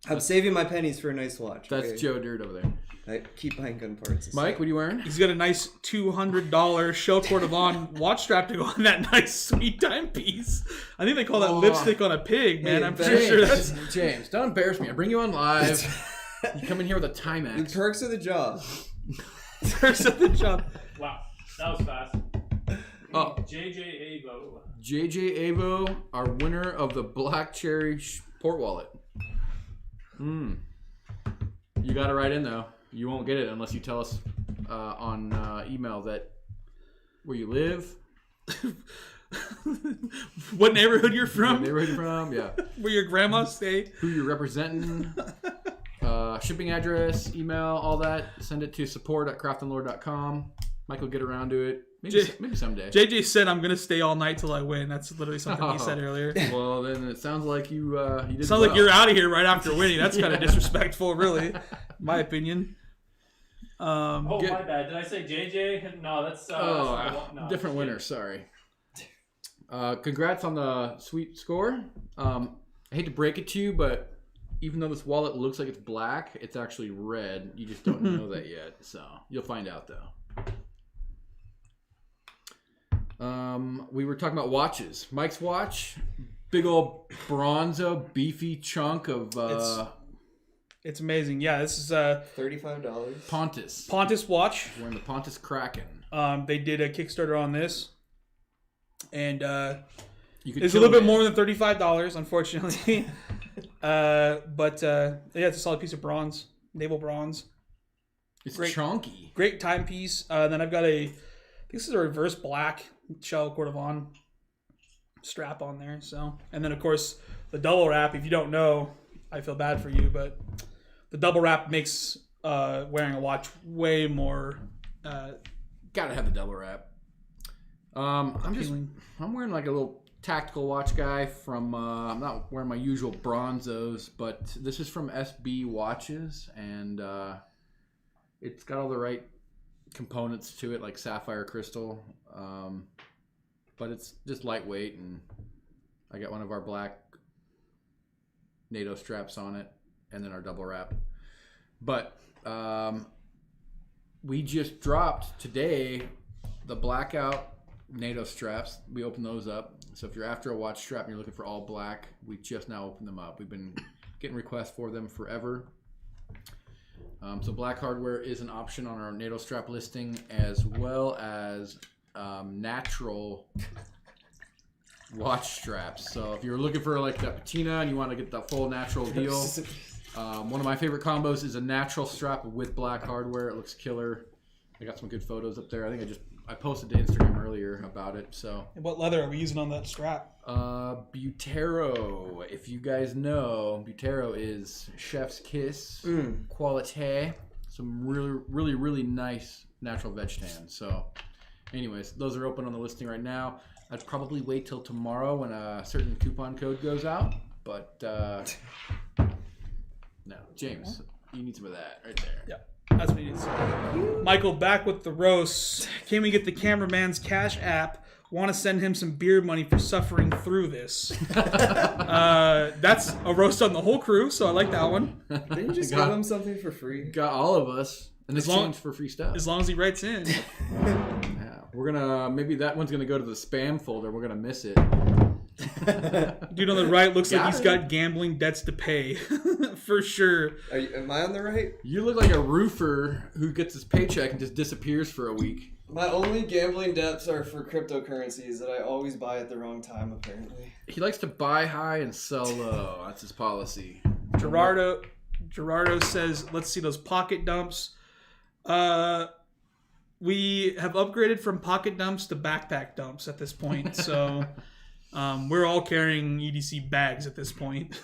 I'm saving my pennies for a nice watch. that's okay? Joe Dirt over there. I keep buying gun parts. Mike, what are you wearing? he's got a nice $200 Shell Cordovon watch strap to go on that nice sweet timepiece. I think they call that Oh. lipstick on a pig, man. Hey, I'm pretty sure that's. James, don't embarrass me. I bring you on live. You come in here with a The Timex. perks of the job. There's the job. Wow, that was fast. Oh. JJ Avo. JJ Avo, our winner of the Black Cherry Port Wallet. You got it right in though. You won't get it unless you tell us on email that where you live, What neighborhood you're what from? neighborhood you're from, yeah, Where your grandma stayed? who you're representing, shipping address, email, all that. Send it to support@craftandlore.com. Mike will get around to it. Maybe someday. JJ said, "I'm gonna stay all night till I win." That's literally something he said earlier. Well, then it sounds like you did Sounds well. like you're out of here right after winning. That's kind of disrespectful, really, my opinion. Oh, my bad. Did I say JJ? No, that's different winner. Sorry. Congrats on the sweet score. I hate to break it to you, but even though this wallet looks like it's black, it's actually red. You just don't know that yet, so you'll find out though. We were talking about watches. Mike's watch, big old bronzo, beefy chunk of It's amazing. Yeah, this is $35. Pontus. Pontus watch. Wearing the Pontus Kraken. They did a Kickstarter on this, and You could it's a kill little bit it. more than $35, unfortunately. But yeah, it's a solid piece of bronze, naval bronze. It's great. chunky. Great timepiece. Then I've got this is a reverse black shell Cordovon strap on there. So, and then of course the double wrap. If you don't know, I feel bad for you, but the double wrap makes wearing a watch way more. Gotta have the double wrap. I'm wearing like a little tactical watch guy from. I'm not wearing my usual bronzos, but this is from SB Watches, and it's got all the right components to it, like sapphire crystal. But it's just lightweight, and I got one of our black NATO straps on it, and then our double wrap. But we just dropped today the blackout NATO straps. We opened those up. So if you're after a watch strap and you're looking for all black, we just now opened them up. We've been getting requests for them forever. So black hardware is an option on our NATO strap listing, as well as natural watch straps. So if you're looking for like that patina and you want to get the full natural deal, one of my favorite combos is a natural strap with black hardware. It looks killer. I got some good photos up there. I think I posted to Instagram earlier about it. So What leather are we using on that strap? Butero. If you guys know, Butero is chef's kiss quality. Some really, really nice natural veg tan. So anyways, those are open on the listing right now. I'd probably wait till tomorrow when a certain coupon code goes out. But no, James, you need some of that right there. Yeah. That's what he needs. Michael, back with the roast. Can we get the cameraman's cash app want to send him some beer money for suffering through this. That's a roast on the whole crew, so I like that one. Didn't you just give him something for free? Got all of us in exchange for free stuff. As long as he writes in. Yeah, we're gonna maybe that one's gonna go to the spam folder. We're gonna miss it. Dude on the right looks like he's got gambling debts to pay. For sure. Am I on the right? You look like a roofer who gets his paycheck and just disappears for a week. My only gambling debts are for cryptocurrencies that I always buy at the wrong time, apparently. He likes to buy high and sell low. That's his policy. Gerardo says, let's see those pocket dumps. We have upgraded from pocket dumps to backpack dumps at this point. So we're all carrying EDC bags at this point.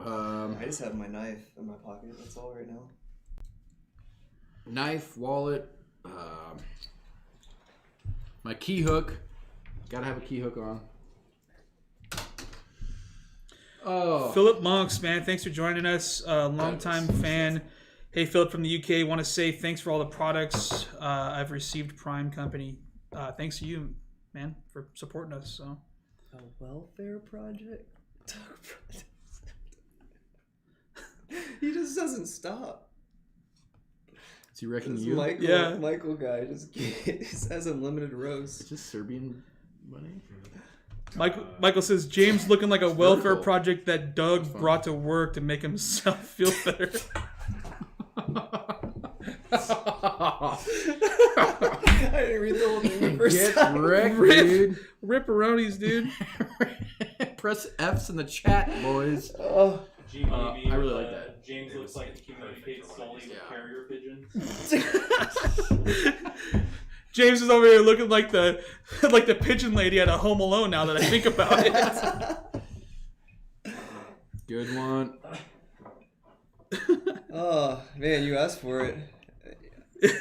I just have my knife in my pocket. That's all right now. Knife, wallet, my key hook. Gotta have a key hook on. Oh, Philip Monks, man, thanks for joining us. Longtime fan. Hey, Philip from the UK. Want to say thanks for all the products I've received. Prime Company. Thanks to you, man, for supporting us. So. A welfare project? He just doesn't stop. is he wrecking This you? Michael guy just has unlimited roast. Is this Serbian money? Michael says, James looking like a welfare vertical. project that Doug brought to work to make himself feel better. I didn't read the whole thing the first Get time. wrecked, dude. Ripperonis, dude. Press F's in the chat, boys. Oh, GBB, I really like that. James looks like he communicates solely with carrier pigeons. James is over here looking like the pigeon lady at a Home Alone now that I think about it. Good one. oh man, you asked for it.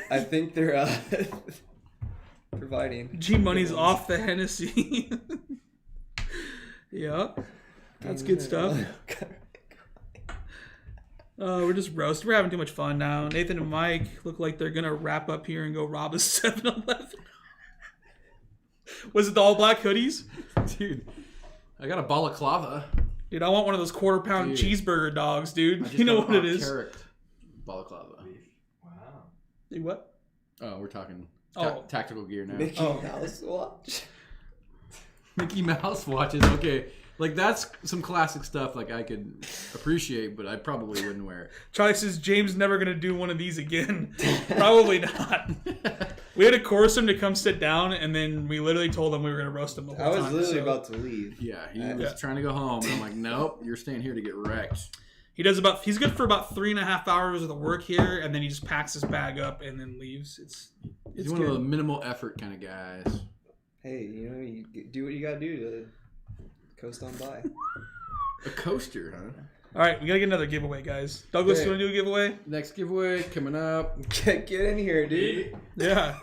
I think they're providing. G Money's off the Hennessy. Yeah. That's good stuff. We're just roast. We're having too much fun now. Nathan and Mike look like they're gonna wrap up here and go rob a 7-Eleven. Was it the all black hoodies? Dude, I got a balaclava. Dude, I want one of those quarter-pound Dude. cheeseburger dogs, dude. I just You know got what a it is. carrot balaclava. Wow. Dude, what? Oh, we're talking Oh. tactical gear now. Mickey Mouse watch. Mickey Mouse watches. Okay, like that's some classic stuff. Like I could appreciate, but I probably wouldn't wear it. Charlie says James never gonna do one of these again. Probably not. We had to coerce him to come sit down, and then we literally told him we were gonna roast him the whole I was time. literally so- about to leave. Yeah, he was trying to go home, and I'm like, nope, you're staying here to get wrecked. He's good for about 3.5 hours of the work here, and then he just packs his bag up and then leaves. It's He's one of the minimal effort kind of guys. Hey, you know, you do what you gotta do to coast on by. A coaster, huh? All right, we gotta get another giveaway, guys. Douglas, Okay. you wanna do a giveaway? Next giveaway coming up. Get in here, dude. Yeah.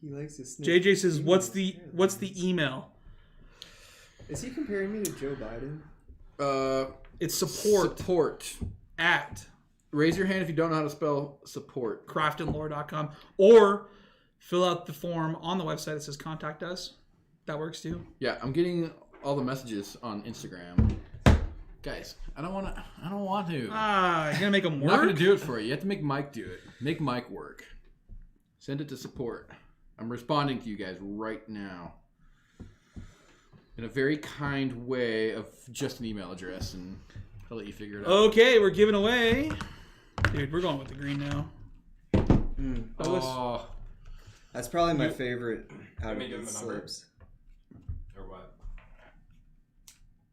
He likes to sneak. JJ says, "What's the email?" Is he comparing me to Joe Biden? It's support Support. at Raise your hand if you don't know how to spell support. craftandlore.com or fill out the form on the website that says contact us. That works too. Yeah, I'm getting all the messages on Instagram. Guys, I don't want to. You're gonna make them I'm work. not going to do it for you. You have to make Mike do it. Make Mike work. Send it to support. I'm responding to you guys right now. In a very kind way of just an email address, and I'll let you figure it out. Okay, we're giving away. Dude, we're going with the green now. Douglas? Oh, That's probably my favorite out of me give the him a number. slips. Or what?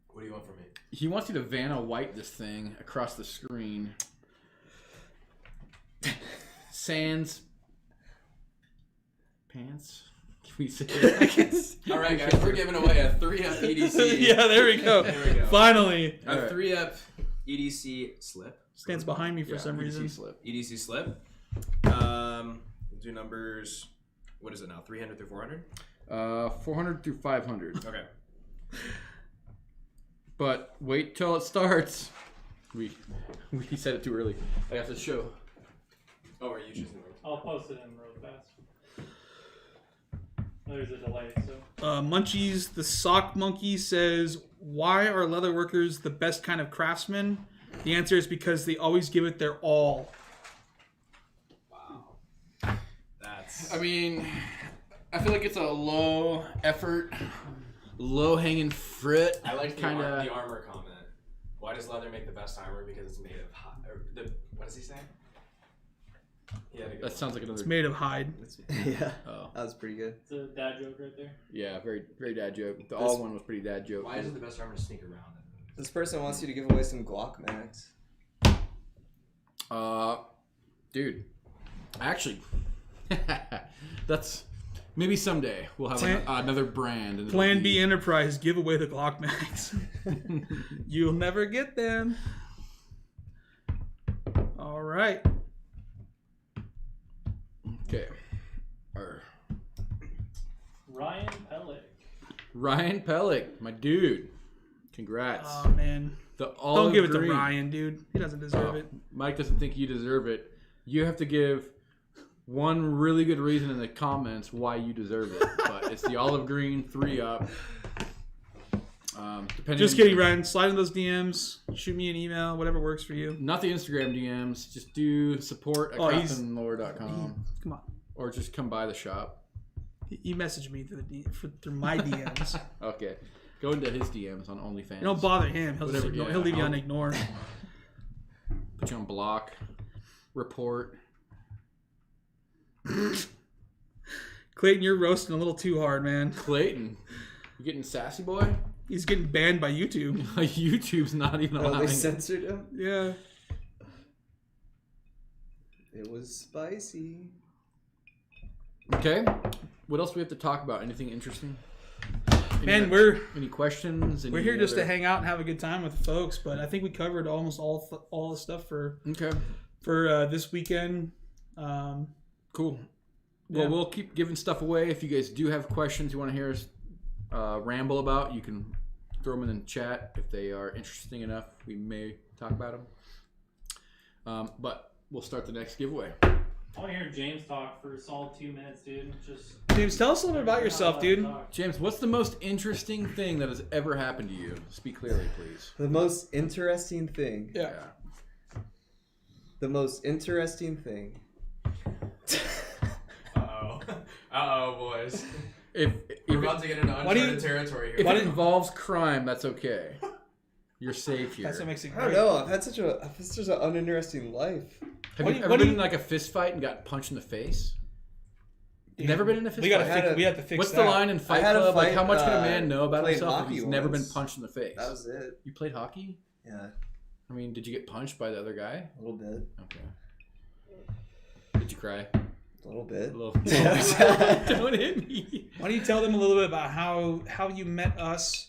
What do you want from me? he wants you to Vanna White this thing across the screen. Sans pants. Can we say it? All right, guys, we're giving away a 3-up EDC. Yeah, there we go. There we go. Finally. A 3-up EDC slip. Stands behind me for some EDC reason. slip. EDC slip. We'll do numbers. What is it now? 300 through 400. 400 through 500. Okay. But wait till it starts. We said it too early. I got to show Oh, are you choosing the I'll post it in real fast. There's a delay, so. Munchies, the sock monkey says, "Why are leather workers the best kind of craftsmen?" The answer is because they always give it their all. Wow. That's. I mean, I feel like it's a low effort, low hanging fruit. I like kind of. the armor comment. Why does leather make the best armor? Because it's made of what does he say? That sounds like another. It's made of hide. Yeah, Oh. that was pretty good. It's a dad joke right there. Yeah, very very dad joke. The all one was pretty dad joke. Why is it the best armor to sneak around? This person wants you to give away some Glock mags. Dude, actually, that's maybe someday we'll have another brand. And Plan B Enterprise, give away the Glock mags. You'll never get them. All right. Okay. Ryan Pellick, my dude. Congrats. Oh man. Don't give it to Ryan, dude. He doesn't deserve it. Mike doesn't think you deserve it. You have to give one really good reason in the comments why you deserve it. But it's the olive green 3-up. Just kidding, Ryan. Slide in those DMs. Shoot me an email. Whatever works for you. Not the Instagram DMs. Just do support at craftsandlore.com. Come on. Or just come by the shop. He messaged me through my DMs. Okay. Go into his DMs on OnlyFans. Don't bother him. He'll leave you on ignore. Put you on block. Report. Clayton, you're roasting a little too hard, man. Clayton, you getting sassy, boy? He's getting banned by YouTube. YouTube's not even allowing. Oh, they censored him? Yeah. It was spicy. Okay. What else do we have to talk about? Anything interesting? Man, any questions? We're here just to hang out and have a good time with folks, but I think we covered almost all the stuff for this weekend. Cool. Well, we'll keep giving stuff away. If you guys do have questions you want to hear us ramble about, you can throw them in the chat. If they are interesting enough, we may talk about them. But we'll start the next giveaway. I want to hear James talk for a solid 2 minutes, dude. James, tell us a little bit about yourself, dude. James, what's the most interesting thing that has ever happened to you? Speak clearly, please. The most interesting thing. Yeah. The most interesting thing. Uh-oh, boys. If We're about to get into uncharted territory here. If it involves crime, that's okay. You're safe here. That's what makes it great. I don't know. I've had such an uninteresting life. Have you ever been in like a fist fight and got punched in the face? You've never been in a fist fight? We had to fix What's that. the line in Fight Club? Like, how much can a man know about played himself if hockey he's never been once. punched in the face? That was it. You played hockey? Yeah, I mean, did you get punched by the other guy? a little bit. Okay. Did you cry? A little bit. A little. Don't hit me. Why don't you tell them a little bit about how you met us,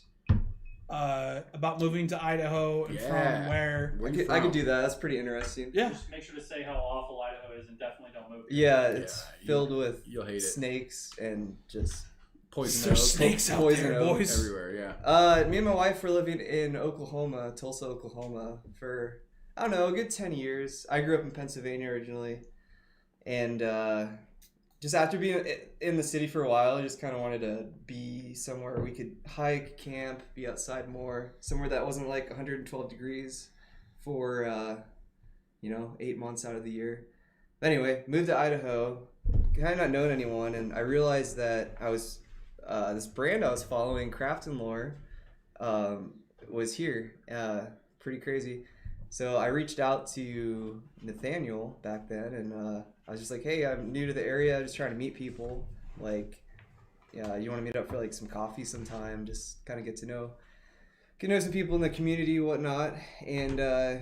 about moving to Idaho and from where? I could do that. That's pretty interesting. Yeah. Just make sure to say how awful Idaho is and definitely don't move. Yeah, it's filled with you'll hate it. snakes and just Poison There's oak. snakes out Poison there, oak boys. Everywhere, yeah. Me and my wife were living in Oklahoma, Tulsa, Oklahoma, for I don't know, a good 10 years. I grew up in Pennsylvania originally, and just after being in the city for a while, I just kind of wanted to be somewhere we could hike, camp, be outside more, somewhere that wasn't like 112 degrees for 8 months out of the year. But anyway, moved to Idaho, kind of not knowing anyone, and I realized that I was this brand I was following, Craft and Lore, was here. Pretty crazy. So I reached out to Nathaniel back then, and I was just like, hey, I'm new to the area, just trying to meet people. Like, yeah, you want to meet up for like some coffee sometime, just kind of get to know some people in the community, whatnot. And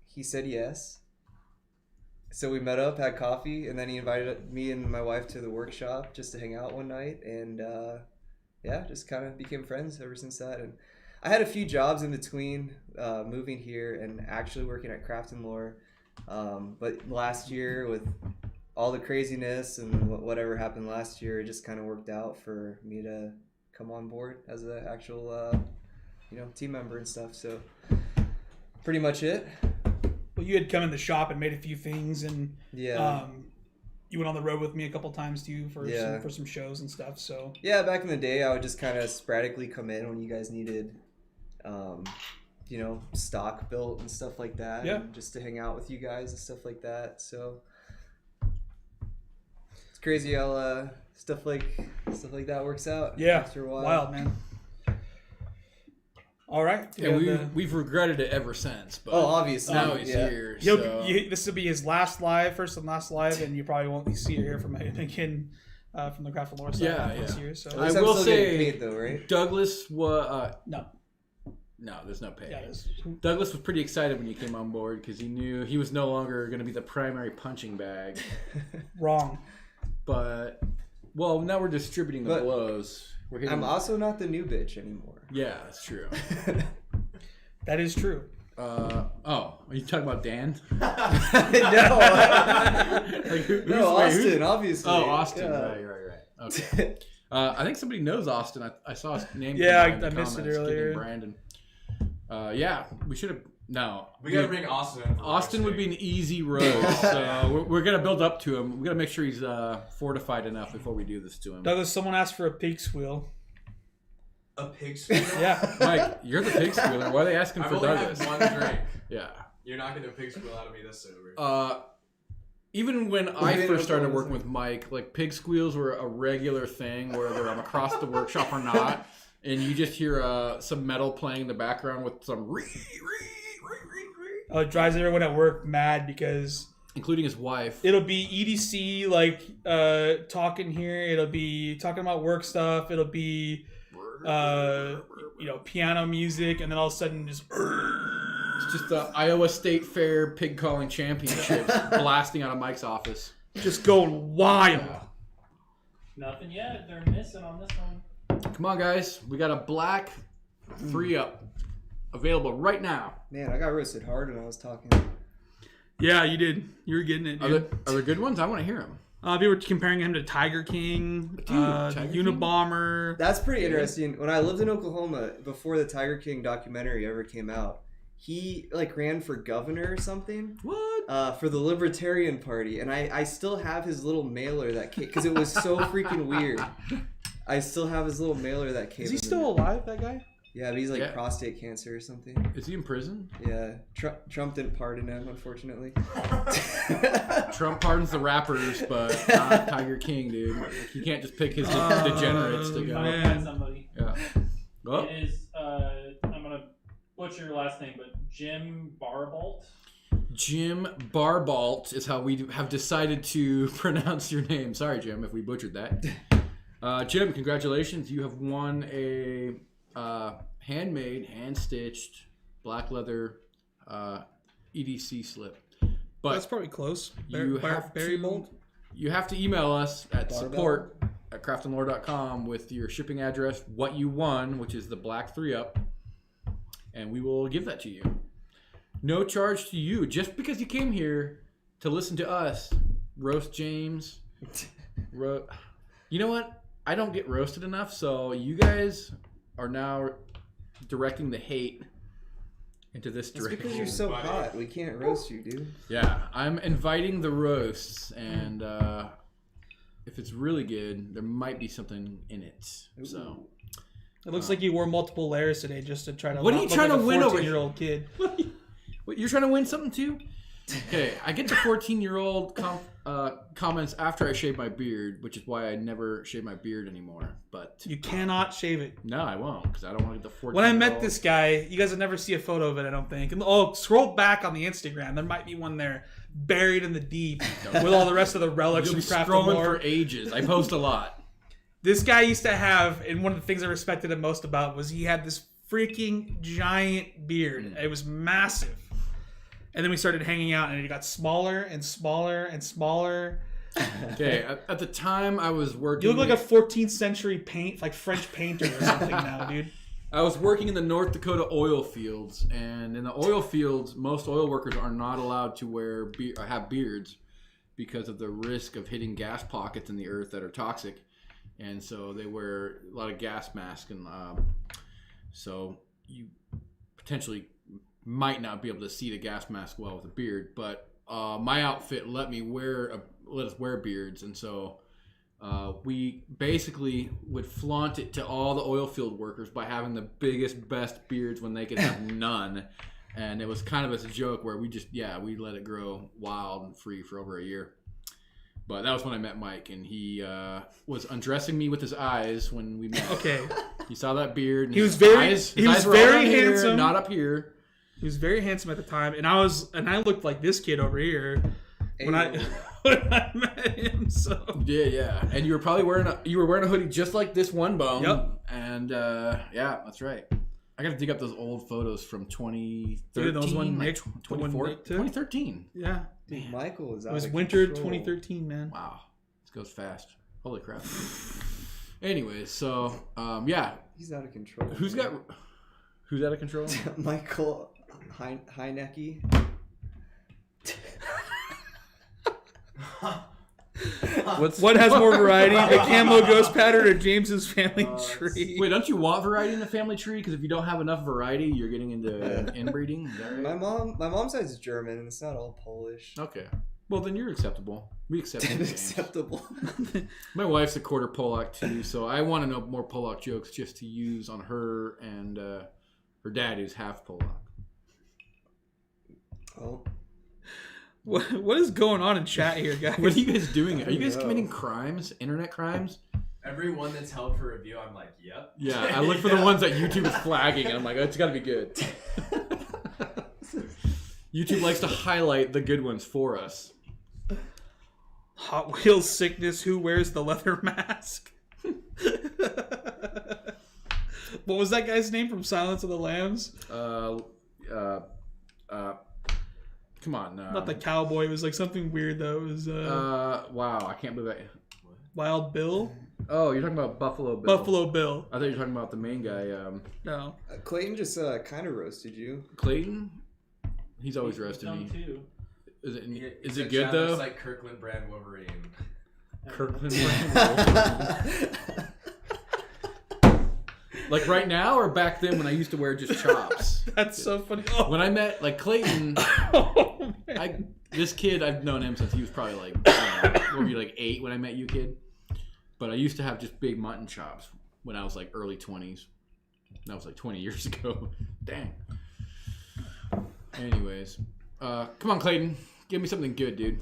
he said yes. So we met up, had coffee, and then he invited me and my wife to the workshop just to hang out one night, and just kind of became friends ever since that. And I had a few jobs in between moving here and actually working at Craft and Lore, but last year with all the craziness and whatever happened last year, it just kind of worked out for me to come on board as an actual team member and stuff. So pretty much it. Well, you had come in the shop and made a few things, and Yeah. you went on the road with me a couple times too for Yeah. some shows and stuff. So Yeah, back in the day, I would just kind of sporadically come in when you guys needed, stock built and stuff like that. Yeah. And just to hang out with you guys and stuff like that. So it's crazy how stuff like that works out. yeah, After a while. wild man. All right, And we've regretted it ever since. But Oh, obviously. now he's yeah. here. He'll, So. this will be his first and last live, and you probably won't see or hear from him again from the Craft of Lore side this year. So At least I I'm will still say- getting paid though, right? Douglas was no, there's no pay. yeah, it is. Douglas was pretty excited when you came on board because he knew he was no longer going to be the primary punching bag. Wrong. But now we're distributing the But blows. We're hitting. I'm also not the new bitch anymore. Yeah, that's true. That is true. Are you talking about Dan? No, Who's Austin, obviously. Oh, Austin. Yeah. Right. Okay. I think somebody knows Austin. I saw his name. Yeah, come by in the I missed it comments, earlier. Keegan Brandon. Yeah, we should have. No, We gotta bring Austin in. for Austin would be roasting. an easy roast, so we're gonna build up to him. We gotta make sure he's fortified enough before we do this to him. Douglas, someone asked for a pig squeal. a pig squeal. Yeah. Mike, you're the pig squealer. Why are they asking I've for only Douglas? had one drink. Yeah. You're not gonna pig squeal out of me this sober. Even when I didn't first started know working with Mike, like pig squeals were a regular thing, whether I'm across the workshop or not, and you just hear some metal playing in the background with some It drives everyone at work mad because including his wife. it'll be EDC talking here. It'll be talking about work stuff. It'll be piano music, and then all of a sudden just It's just the Iowa State Fair pig calling championships blasting out of Mike's office. just going wild. Nothing yet. They're missing on this one. Come on, guys. We got a black 3-up available right now. Man, I got roasted hard when I was talking. Yeah, you did. You were getting it, Are dude. there good ones? I want to hear them. People were comparing him to Tiger King, Tiger King? Unabomber. That's pretty interesting. When I lived in Oklahoma, before the Tiger King documentary ever came out, he ran for governor or something. What? For the Libertarian Party, and I still have his little mailer that came because it was so freaking weird. I still have his little mailer that came. Is he in the still mail. alive, that guy? Yeah, but he's Yeah. prostate cancer or something. Is he in prison? Yeah, Trump didn't pardon him, unfortunately. Trump pardons the rappers, but not Tiger King, dude. You can't just pick his degenerates to We go. finally man. found somebody. Yeah. Oh, It is. I'm gonna butcher your last name, but Jim Barbolt. Jim Barbolt is how we have decided to pronounce your name. Sorry, Jim, if we butchered that. Jim, congratulations. You have won a handmade, hand-stitched, black leather EDC slip. But That's probably close. you have Barry to, Bolt. you have to email us at Barbell. support@craftandlore.com with your shipping address, what you won, which is the black 3-up, and we will give that to you. No charge to you, just because you came here to listen to us roast James. You know what? I don't get roasted enough, so you guys are now directing the hate into this It's direction. because you're so buddy. hot. We can't roast you, dude. Yeah, I'm inviting the roasts, and if it's really good, there might be something in it. So, It looks like you wore multiple layers today just to try to. What are you look trying like to a win over 14-year-old kid? what, you're trying to win something too? Okay, I get the 14-year-old comments after I shave my beard, which is why I never shave my beard anymore. But You cannot shave it. no, I won't, because I don't want to get the 14. When I met this guy, you guys will never see a photo of it, I don't think. And scroll back on the Instagram. There might be one there buried in the deep with all the rest of the relics You'll be from Craft scrolling Lore. for ages. I post a lot. This guy used to have, and one of the things I respected him most about was he had this freaking giant beard. It was massive. And then we started hanging out, and it got smaller and smaller and smaller. Okay, at the time I was working. You look like a 14th century French painter or something now, dude. I was working in the North Dakota oil fields, and in the oil fields, most oil workers are not allowed to have beards because of the risk of hitting gas pockets in the earth that are toxic, and so they wear a lot of gas masks, and so you potentially might not be able to see the gas mask well with a beard, but my outfit let us wear beards, and so we basically would flaunt it to all the oil field workers by having the biggest, best beards when they could have none. And it was kind of as a joke where we let it grow wild and free for over a year. But that was when I met Mike, and he was undressing me with his eyes when we met. Okay. He saw that beard. And He was his very eyes, he was eyes were all very down here, handsome. not up here. He was very handsome at the time, and I looked like this kid over here when I met him. So Yeah. And you were probably wearing a hoodie just like this one bone. Yep. And yeah, that's right. I got to dig up those old photos from 2013. Dude, those one like Nick- the one 24 Nick took? 2013. yeah, Dude, Michael is out it was of winter control. 2013, man. Wow, this goes fast. Holy crap. Anyways, so yeah, He's out of control. who's out of control? Michael Heinecke. What has more variety, the camo ghost pattern or James's family tree? Wait, don't you want variety in the family tree? Because if you don't have enough variety, you're getting into inbreeding. Is that right? My mom's side is German, and it's not all Polish. Okay. Well, then you're acceptable. We accept you, James. Acceptable. My wife's a quarter Polak too, so I want to know more Polak jokes just to use on her and her dad, who's half Polak. Oh, What is going on in chat here, guys? What are you guys doing? Are you guys know. committing crimes? Internet crimes? Everyone that's held for review, I'm like, yep. Yeah, I look for the ones that YouTube is flagging, and I'm like, oh, it's got to be good. YouTube likes to highlight the good ones for us. Hot Wheels sickness. Who wears the leather mask? What was that guy's name from Silence of the Lambs? Come on. Not the cowboy. It was like something weird though. It was Wow, I can't believe that. Wild Bill. Oh, you're talking about Buffalo Bill. Buffalo Bill. I thought you were talking about the main guy, No. Clayton just kind of roasted you. Clayton. He's always He's roasting done me. too. Is it He's good a Chad though? Looks like Kirkland brand Wolverine. Kirkland. Like right now or back then when I used to wear just chops? That's so funny. Oh, When I met like Clayton, oh, man. this kid, I've known him since he was probably like, what were you, like 8 when I met you, kid? But I used to have just big mutton chops when I was like early 20s. That was like 20 years ago. Dang. Anyways, come on, Clayton, give me something good, dude.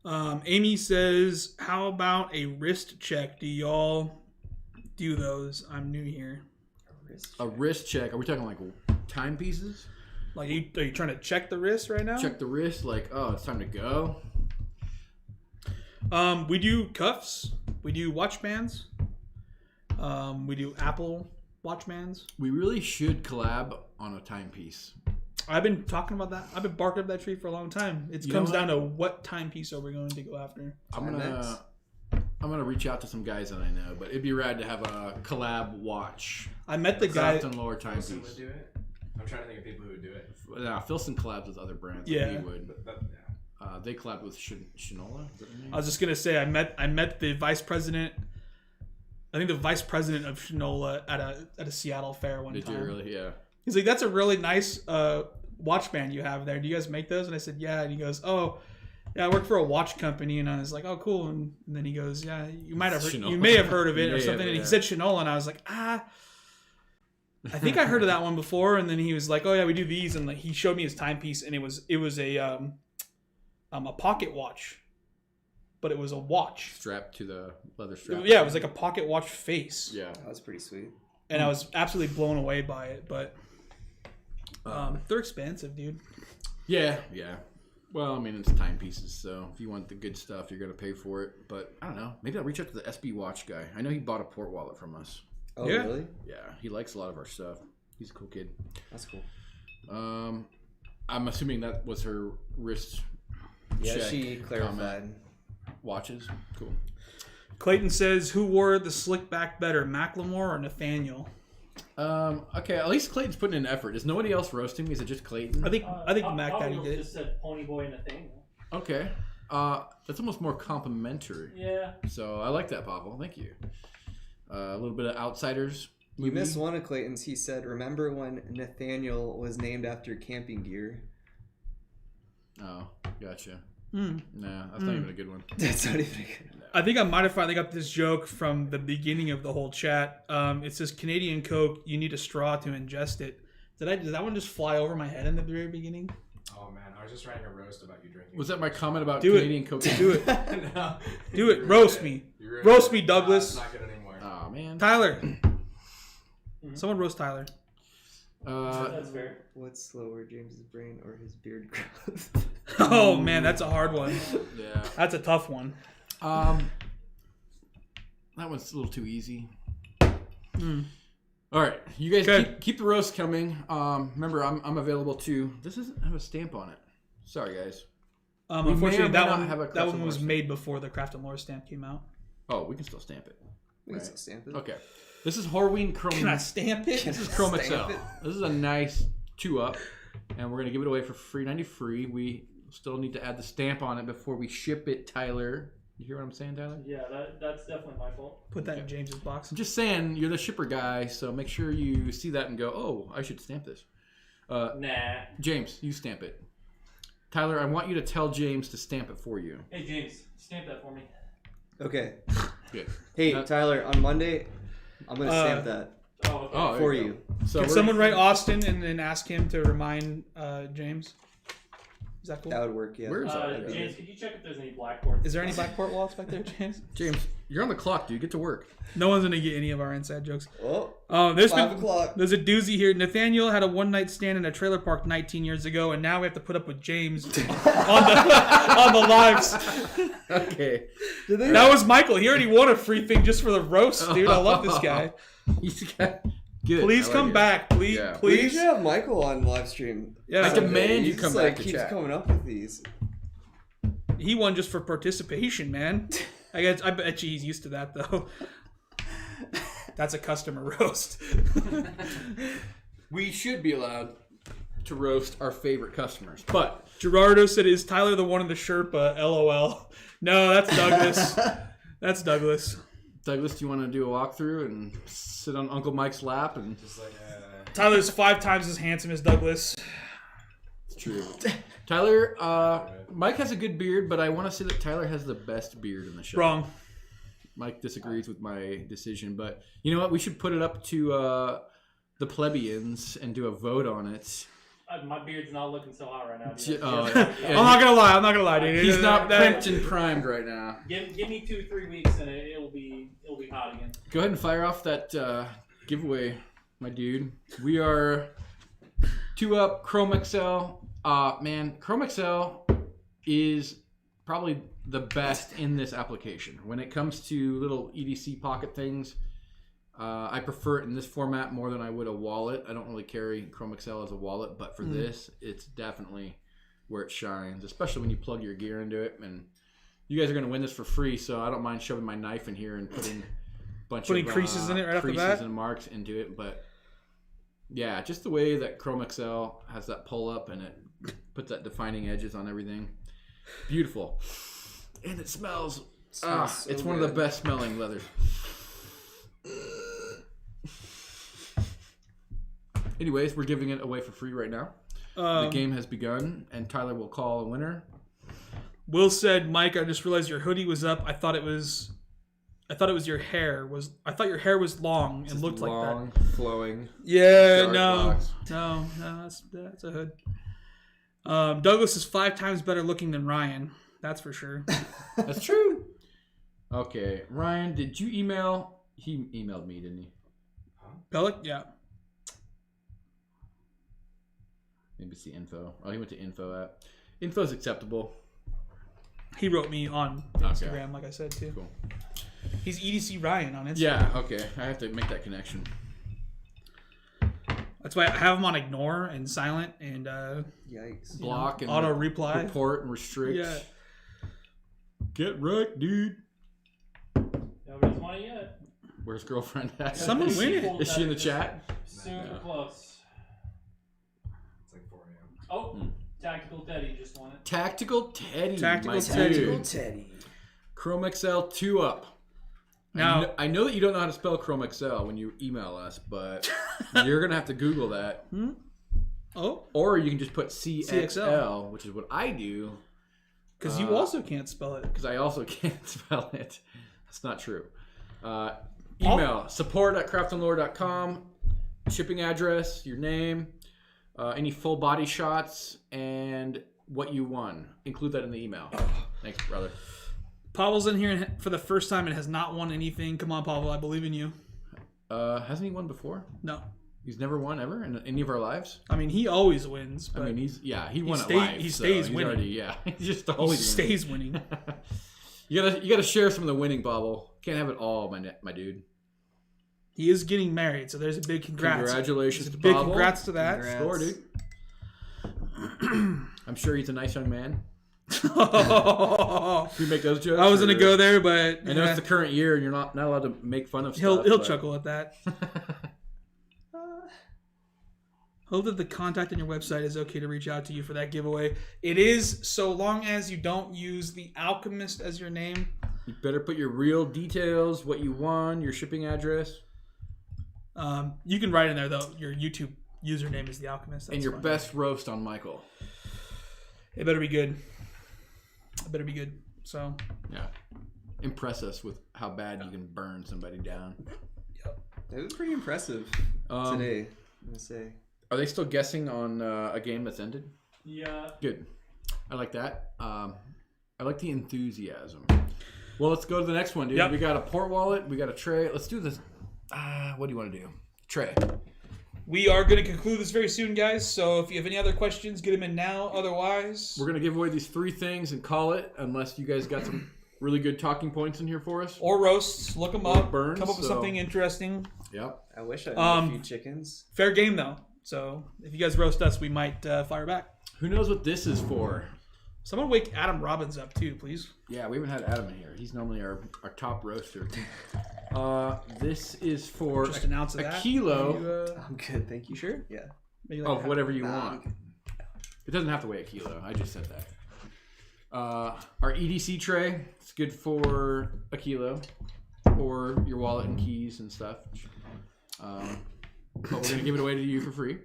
Amy says, "How about a wrist check? Do y'all do those? I'm new here. A wrist check. Are we talking like timepieces? Like, are you trying to check the wrist right now? Check the wrist, like, oh, it's time to go. We do cuffs. We do watch bands. We do Apple watch bands. We really should collab on a timepiece. I've been talking about that. I've been barking up that tree for a long time. It You comes know what? down to what timepiece are we going to go after. I'm gonna reach out to some guys that I know, but it'd be rad to have a collab watch. I met the guy. Craft and lower Filson would timepiece. do it. I'm trying to think of people who would do it. Yeah, Filson collabs with other brands. Yeah. Like we would. Yeah. They collabed with Shinola. Is that her name? I was just gonna say I met the vice president. I think the vice president of Shinola at a Seattle fair one Did time. you really? Yeah. He's like, "That's a really nice watch band you have there. Do you guys make those?" And I said, "Yeah." And he goes, "Oh, yeah, I work for a watch company." And I was like, "Oh, cool." And then he goes, "Yeah, you may have heard of it or Yeah, something." And yeah. he said Shinola, and I was like, I think I heard of that one before." And then he was like, "Oh yeah, we do these." And like he showed me his timepiece, and it was a pocket watch, but it was a watch. Strapped to the leather strap. Yeah, it was like a pocket watch face. Yeah. That was pretty sweet. And I was absolutely blown away by it, but they're expensive, dude. Yeah. Yeah. Well, I mean, it's timepieces, so if you want the good stuff, you're gonna pay for it. But I don't know. Maybe I'll reach out to the SB Watch guy. I know he bought a port wallet from us. Oh, Yeah. really? Yeah, he likes a lot of our stuff. He's a cool kid. That's cool. I'm assuming that was her wrist. Yeah, check she clarified. comment. Watches. Cool. Clayton says, "Who wore the slick back better, Macklemore or Nathaniel?" Okay, at least Clayton's putting in effort. Is nobody else roasting me? Is it just Clayton? I think Mac Daddy Pablo did. just said Ponyboy Nathaniel. Okay. That's almost more complimentary. Yeah. So I like that, Pavel. Thank you. A little bit of outsiders. You missed one of Clayton's. He said, "Remember when Nathaniel was named after camping gear?" Oh, gotcha. Mm. Nah, that's not even a good one. That's not even a good. I think I might have finally got this joke from the beginning of the whole chat. It says Canadian Coke, you need a straw to ingest it. Did that one just fly over my head in the very beginning? Oh man, I was just writing a roast about you drinking. Was that my comment about Do it. Canadian Coke? Do it. No. Do it. Roast me. You Roast me, Douglas. It's not good anymore. Oh man. Tyler. Someone roast Tyler. That's fair. What's slower, James's brain or his beard growth? Oh man, that's a hard one. Yeah. That's a tough one. That one's a little too easy. All right, you guys keep the roast coming. Remember, I'm available too. This doesn't have a stamp on it. Sorry, guys. Unfortunately, that one have a that Craft one and was Lore made before the Craft and Lore stamp came out. Oh, we can still stamp it. We can still stamp it. Okay. This is Horween Chrome. Can I stamp it? This is Chrome Stamp XL. it. This is a nice 2-up, and we're gonna give it away for free, 90 free. We still need to add the stamp on it before we ship it, Tyler. You hear what I'm saying, Tyler? Yeah, that's definitely my fault. Put that in James's box. I'm just saying, you're the shipper guy, so make sure you see that and go, oh, I should stamp this. Nah. James, you stamp it. Tyler, I want you to tell James to stamp it for you. Hey James, stamp that for me. Okay. Good. Hey, Tyler, on Monday, I'm going to stamp that Oh, okay. Oh, there for you you. go. So Can we're- someone write Austin and then ask him to remind James? Is that cool? That would work, yeah. Where is that? James, could you check if there's any blackboards? Is there any Blackport walls back there, James? James, you're on the clock, dude. Get to work. No one's gonna get any of our inside jokes. Oh, There's 5 o'clock. There's a doozy here. Nathaniel had a one-night stand in a trailer park 19 years ago, and now we have to put up with James on the lives. Okay. That was Michael. He already won a free thing just for the roast, dude. I love this guy. He's got... Good. Please I like come it. back, please, Yeah. We please. should have Michael on live stream. Yeah. I demand He you come just, back to keeps chat. coming up with these. He won just for participation, man. I bet you he's used to that though. That's a customer roast. We should be allowed to roast our favorite customers, but Gerardo said, "Is Tyler the one in the Sherpa?" LOL. No, that's Douglas. That's Douglas. Douglas, do you want to do a walkthrough and sit on Uncle Mike's lap? And Just like, Tyler's 5 times as handsome as Douglas. it's true. Tyler, Mike has a good beard, but I want to say that Tyler has the best beard in the show. Wrong. Mike disagrees with my decision, but you know what? We should put it up to the plebeians and do a vote on it. My beard's not looking so hot right now. J- Dude. oh, Just- yeah. I'm not gonna lie, dude. He's not That- primed and primed right now. Give me 2-3 weeks and it'll be hot again. Go ahead and fire off that giveaway, my dude. We are 2-up Chrome XL. Man, Chrome XL is probably the best in this application. When it comes to little EDC pocket things, I prefer it in this format more than I would a wallet. I don't really carry Chrome XL as a wallet, but for this, it's definitely where it shines, especially when you plug your gear into it. And you guys are going to win this for free, so I don't mind shoving my knife in here and putting a bunch Putting of creases in it right off the creases bat? and marks into it. But yeah, just the way that Chrome XL has that pull up and it puts that defining edges on everything. Beautiful. And it smells. Smells so it's one of the good. best smelling leathers. Anyways, we're giving it away for free right now. The game has begun, and Tyler will call a winner. Will said, "Mike, I just realized your hoodie was up. I thought it was your hair. I thought your hair was long and looked like long, flowing. that." Yeah, dark no, locks. no, that's a hood. Douglas is 5 times better looking than Ryan. That's for sure. That's true. Okay, Ryan, did you email? He emailed me, didn't he? Pellick, yeah. Maybe it's the info. Oh, he went to info app. Info's acceptable. He wrote me on Instagram, like I said too. Cool. He's EDC Ryan on Instagram. Yeah, okay. I have to make that connection. That's why I have him on ignore and silent and Yikes. Block and auto reply. report and restrict. Yeah. Get wrecked, dude. Nobody's won it yet. Where's girlfriend at? Someone Is win she- it. Is she in the chat? Super No. close. It's like 4 a.m. Oh, Tactical Teddy just won it. Tactical Teddy. Tactical my Teddy. dude. Teddy. Chrome XL 2-up. Now, I know that you don't know how to spell Chrome Excel when you email us, but you're gonna have to Google that. oh, Or you can just put CXL, CXL. which is what I do. because you also can't spell it. Because I also can't spell it. That's not true. Email support@craftonlore.com. Shipping address, your name, any full body shots, and what you won. Include that in the email. Thanks, brother. Pavel's in here for the first time and has not won anything. Come on, Pavel, I believe in you. Hasn't he won before? No. He's never won ever in any of our lives? I mean, he always wins. But I mean, he won at stay- live. he so stays he's winning. already, he's just he always stays winning. winning. You gotta share some of the winning, Bobble. Can't have it all, my dude. He is getting married, so there's a big congrats. Congratulations There's a to big Bobble. congrats to that. Congrats. Score, dude. I'm sure he's a nice young man. I Can we make those jokes? was gonna or- go there, but I know it's the current year, and you're not allowed to make fun of he'll stuff. he'll but- chuckle at that. Hope that the contact on your website is okay to reach out to you for that giveaway. It is, so long as you don't use the Alchemist as your name. You better put your real details, what you won, your shipping address, You can write in there though. Your YouTube username is the Alchemist. That's and your fine. best roast on Michael. It better be good. It better be good. So Yeah. Impress us with how bad you can burn somebody down. It was pretty impressive today, I'm gonna say. Are they still guessing on a game that's ended? Yeah. Good. I like that. I like the enthusiasm. Well, let's go to the next one, dude. Yep. We got a port wallet. We got a tray. Let's do this. What do you want to do? Tray. we are going to conclude this very soon, guys. So if you have any other questions, get them in now. Otherwise, We're going to give away these 3 things and call it, unless you guys got some really good talking points in here for us. or roasts, look them Or up. burns, come up with so- something interesting. Yep. I wish I had a few Um, chickens. Fair game though. So if you guys roast us, we might fire back. Who knows what this is for? Someone wake Adam Robbins up too, please. Yeah, we haven't had Adam in here. He's normally our top roaster. This is for Just an ounce of a that. kilo You, I'm good, thank you. sure? Yeah. maybe like of half- whatever you Nah, I'm want. good. It doesn't have to weigh a kilo. I just said that. Our EDC tray, it's good for a kilo, or your wallet and keys and stuff. But we're gonna give it away to you for free.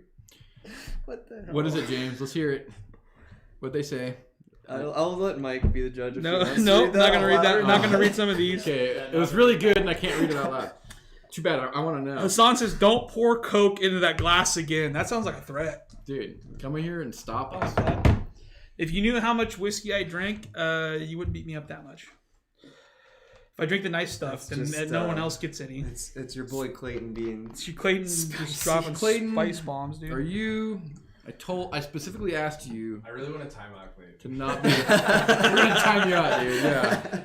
What the hell? What is it, James? Let's hear it. What they say. I'll let Mike be the judge. If he No, wants to no, read not gonna read that. out Not loud. gonna read some of these. Okay, it was really good, and I can't read it out loud. Too bad. I want to know, Hassan says, "Don't pour Coke into that glass again." That sounds like a threat. dude. Come in here and stop us. If you knew how much whiskey I drank, you wouldn't beat me up that much. If I drink the nice stuff, That's then just, no one else gets any. It's your boy Clayton being. She Clayton just dropping Clayton, spice bombs, dude. Are you? I specifically asked you I really want to time out Clayton. to not be. We're gonna time you out, dude. Yeah.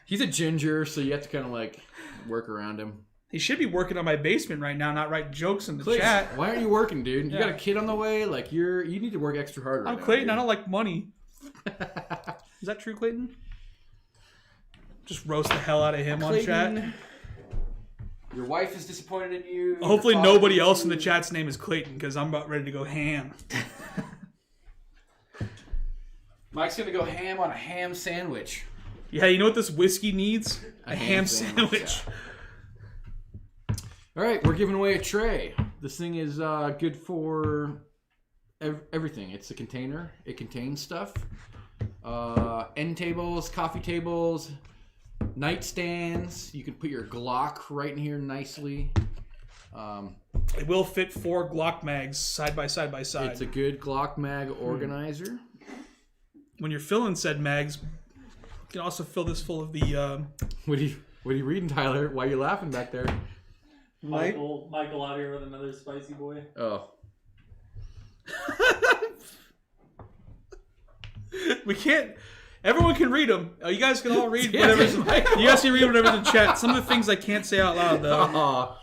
He's a ginger, so you have to kind of like work around him. He should be working on my basement right now, not writing jokes in the Clayton, chat. why aren't you working, dude? You Yeah. got a kid on the way. Like you need to work extra hard right I'm now. Clayton. dude. I don't like money. Is that true, Clayton? Just roast the hell out of him on chat. Clayton, your wife is disappointed in you. Hopefully Your father nobody hates else in you. the chat's name is Clayton, because I'm about ready to go ham. Mike's gonna go ham on a ham sandwich. Yeah, you know what this whiskey needs? A ham sandwich. All right, we're giving away a tray. This thing is good for everything. It's a container. It contains stuff. End tables, coffee tables, nightstands. You can put your Glock right in here nicely. It will fit 4 Glock mags side by side by side. It's a good Glock mag organizer. When you're filling said mags, you can also fill this full of the. What are you reading, Tyler? Why are you laughing back there? Mike? Michael out here with another spicy boy. Oh. We can't. Everyone can read them. You guys can all read Yeah, whatever's. Michael. You guys can read whatever's in chat. Some of the things I can't say out loud though.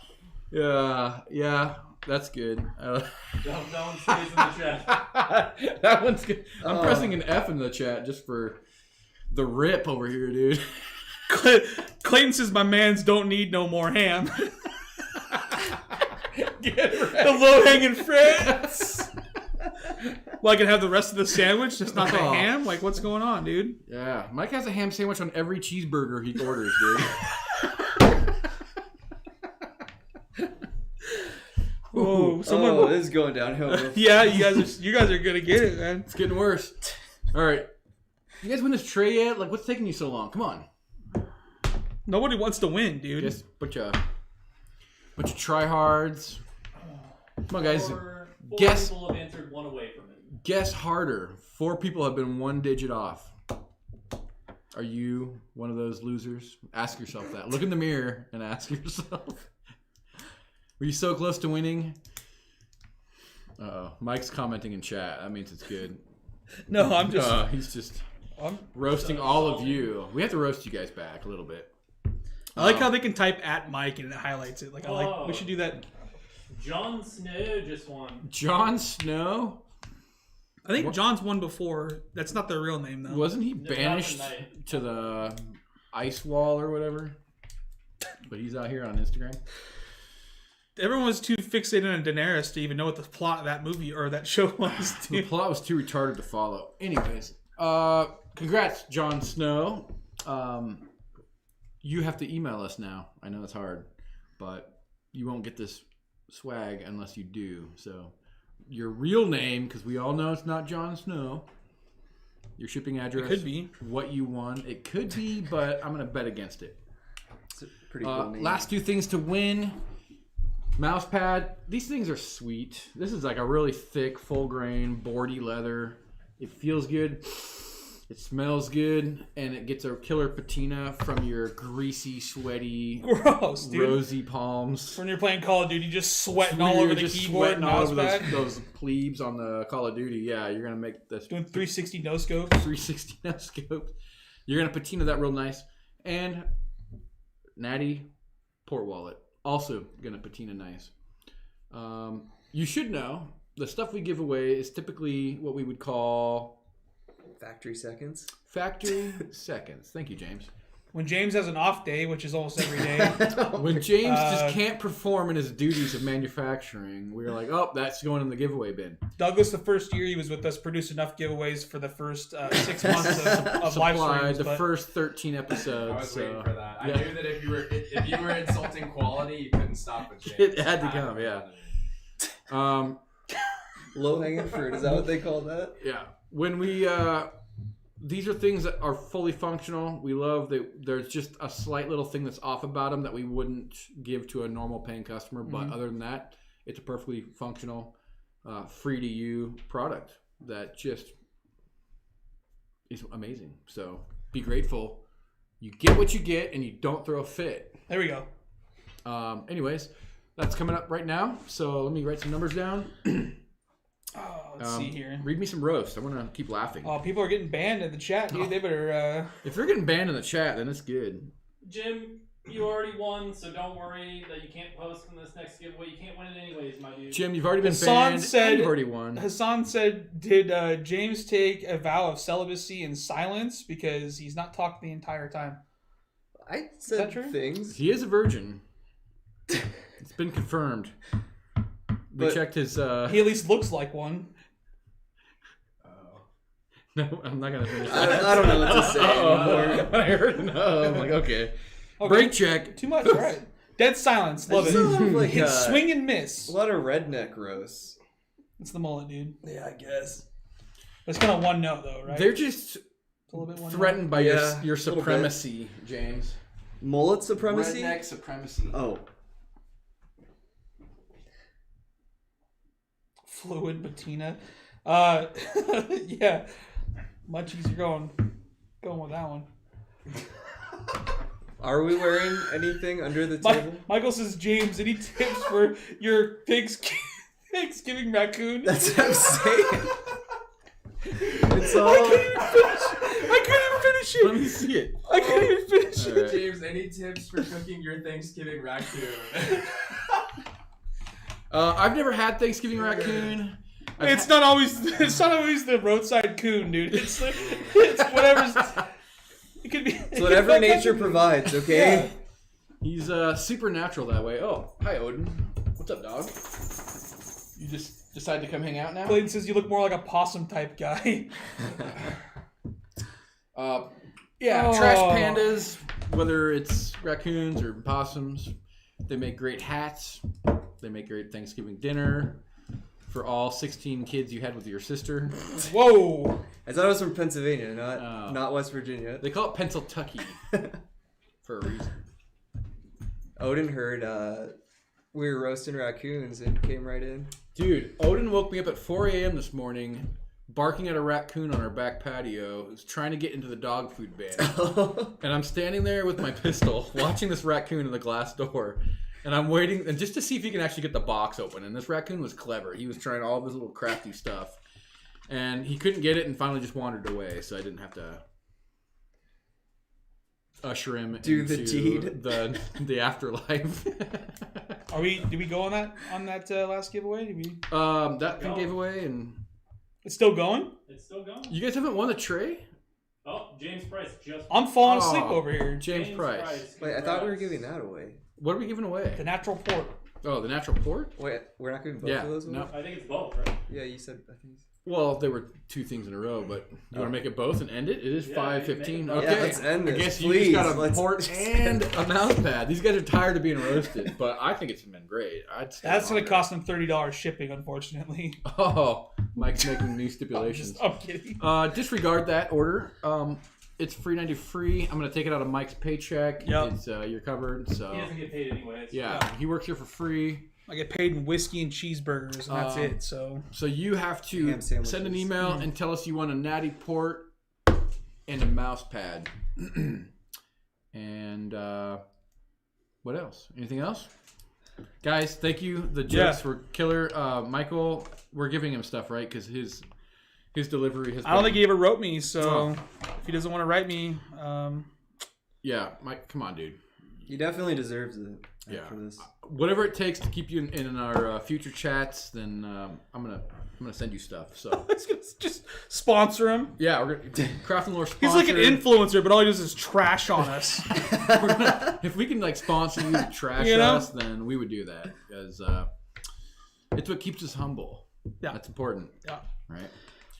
Oh. Yeah, that's good. That one stays in the chat. That one's good. I'm Oh. pressing an F in the chat just for the rip over here, dude. Clayton says my mans don't need no more ham. The low hanging fruits. Well, I can have the rest of the sandwich, just not the Oh. ham. Like, what's going on, dude? Yeah, Mike has a ham sandwich on every cheeseburger he orders, dude. someone. Oh, this is going downhill. Yeah, you guys are gonna get it, man. It's getting worse. All right. You guys win this tray yet? Like, what's taking you so long? Come on. Nobody wants to win, dude. Just bunch of tryhards. Come on, guys. Four Guess- people have answered one away from it. Guess harder. 4 people have been 1 digit off. Are you one of those losers? Ask yourself that. Look in the mirror and ask yourself. Were you so close to winning? Uh-oh. Mike's commenting in chat. That means it's good. No, I'm just. He's just I'm, roasting all of you. We have to roast you guys back a little bit. I like how they can type at Mike and it highlights it. Like I like. We should do that. Jon Snow just won. Jon Snow? I think John's won before. That's not their real name though. Wasn't he No, banished not tonight. to the ice wall or whatever? But he's out here on Instagram. Everyone was too fixated on Daenerys to even know what the plot of that movie or that show was. The Dude. plot was too retarded to follow. Anyways, congrats, Jon Snow. You have to email us now. I know it's hard, but you won't get this swag unless you do. So your real name, because we all know it's not Jon Snow. Your shipping address. It could be. What you won. It could be, but I'm going to bet against it. It's a pretty cool name. Last 2 things to win. Mouse pad. These things are sweet. This is like a really thick, full grain, boardy leather. It feels good. It smells good, and it gets a killer patina from your greasy, sweaty, Gross, dude. rosy palms. When you're playing Call of Duty, just sweating When all you're over the just keyboard and sweating all mouse over pad. those plebes on the Call of Duty. Yeah, you're gonna make this Doing 360 no scope. 360 no scope. You're gonna patina that real nice, and Natty port wallet also gonna patina nice. You should know the stuff we give away is typically what we would call Factory seconds. factory seconds. Thank you, James. When James has an off day, which is almost every day. When James just can't perform in his duties of manufacturing, we're like, oh, that's going in the giveaway bin. Douglas, the first year he was with us, produced enough giveaways for the first 6 months of live Supplied streams. the but first 13 episodes. I was waiting so- for that. yeah. I knew that if you were insulting quality, you couldn't stop with James. It had to come, yeah. Low hanging fruit. Is that what they call that? Yeah. When we these are things that are fully functional. We love that there's just a slight little thing that's off about them that we wouldn't give to a normal paying customer. But other than that, it's a perfectly functional, free to you product that just is amazing. So be grateful. You get what you get, and you don't throw a fit. there we go. Anyways, that's coming up right now. So let me write some numbers down. Let's see here. Read me some roast. I want to keep laughing. Oh, people are getting banned in the chat, dude. They better. If they're getting banned in the chat, then it's good. Jim, you already won, so don't worry that you can't post in this next giveaway. You can't win it anyways, my dude. Jim, you've already been Hassan banned. said- and you've already won. Hassan said, "Did James take a vow of celibacy in silence because he's not talked the entire time?" I that said true? things. He is a virgin. It's been confirmed. We But- checked his. He at least looks like one. No, I'm not gonna finish that. I don't know what to say anymore. I heard no. I'm like, okay. Okay. Break check. Too much, all right? Dead silence. Love I still have, it. like, Hit a swing and miss. lot of redneck roasts. It's the mullet, dude. Yeah, I guess. It's kind of one note though, right? They're just It's a little bit one threatened by Yeah, your a little bit. supremacy, James. Mullet supremacy? Redneck supremacy. Oh. note. Fluid patina. Yeah. Munchies, you're going with that one. Are we wearing anything under the table? Michael says, James, any tips for your Thanksgiving raccoon? That's what I'm saying. It's I all. couldn't even finish it. Let me see it. I couldn't even finish it. All right. James, any tips for cooking your Thanksgiving raccoon? I've never had Thanksgiving raccoon. It's not always the roadside coon, dude. It's whatever's. It could be. It's whatever nature provides, okay? Yeah. He's supernatural that way. Oh, hi Odin. What's up, dog? You just decided to come hang out now? Clayton says you look more like a possum type guy. Yeah, Oh. trash pandas, whether it's raccoons or possums, they make great hats. They make great Thanksgiving dinner for all 16 kids you had with your sister. Whoa! I thought it was from Pennsylvania, Oh. not West Virginia. They call it Pennsyltucky for a reason. Odin heard we were roasting raccoons and came right in. Dude, Odin woke me up at 4 a.m. this morning, barking at a raccoon on our back patio who's trying to get into the dog food ban. And I'm standing there with my pistol, watching this raccoon in the glass door. And I'm waiting, and just to see if he can actually get the box open. And this raccoon was clever. He was trying all this little crafty stuff. And he couldn't get it and finally just wandered away. So I didn't have to usher him Do the into deed. the afterlife. Did we go on that last giveaway? Did we? That thing gave away, and It's still going? It's still going. you guys haven't won the tray? Oh, James Price just. I'm falling Oh. asleep over here. James Price. Wait, I thought we were congrats. giving that away. What are we giving away? The natural port. Oh, the natural port? Wait, we're not giving both Yeah, of those away? no. I think it's both, right? Yeah, you said I think. Well, there were two things in a row, but you want to make it both and end it? It is Yeah, 5:15. make it both. Okay, Yeah, let's end I this, guess please. you just got a Let's- port and a mouse pad. These guys are tired of being roasted, but I think it's been great. I'd stay That's going longer. to cost them $30 shipping, unfortunately. Oh, Mike's making new stipulations. I'm kidding. Disregard that order. It's free. I'm gonna take it out of Mike's paycheck. Yep. It's you're covered. So He doesn't get paid anyways. yeah, he works here for free. I get paid in whiskey and cheeseburgers, and that's it. So you have to Ham sandwiches. send an email and tell us you want a natty port and a mouse pad. And what else? Anything else? Guys, thank you. The jokes were killer. Michael, we're giving him stuff, right? Because his delivery has I don't been- think he ever wrote me, so if he doesn't want to write me, Yeah, Mike, come on, dude. He definitely deserves it Yeah. after this. Whatever it takes to keep you in our future chats, then I'm gonna send you stuff. So let's just sponsor him. yeah, we're gonna Craft and Lore sponsor. He's like an influencer, but all he does is trash on us. If we can like sponsor you, trash You know? us, then we would do that because it's what keeps us humble. Yeah. That's important. Yeah. Right.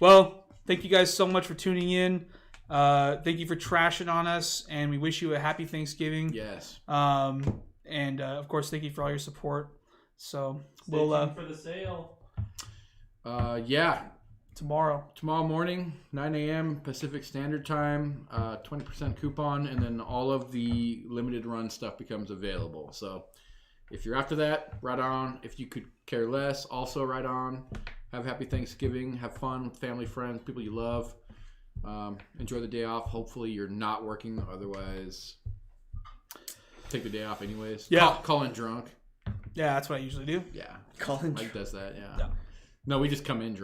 Well, thank you guys so much for tuning in. Thank you for trashing on us, and we wish you a happy Thanksgiving. Yes. And of course, thank you for all your support. So Stay we'll tuned for the sale. Yeah. tomorrow. Tomorrow morning, 9 a.m. Pacific Standard Time, 20% coupon, and then all of the limited run stuff becomes available. So if you're after that, right on. If you could care less, also right on. Have a happy Thanksgiving. Have fun with family, friends, people you love. Enjoy the day off. Hopefully you're not working. Otherwise, take the day off anyways. Yeah. Call in drunk. Yeah, that's what I usually do. Yeah. Colin Mike does that. Yeah. Yeah. No, we just come in drunk.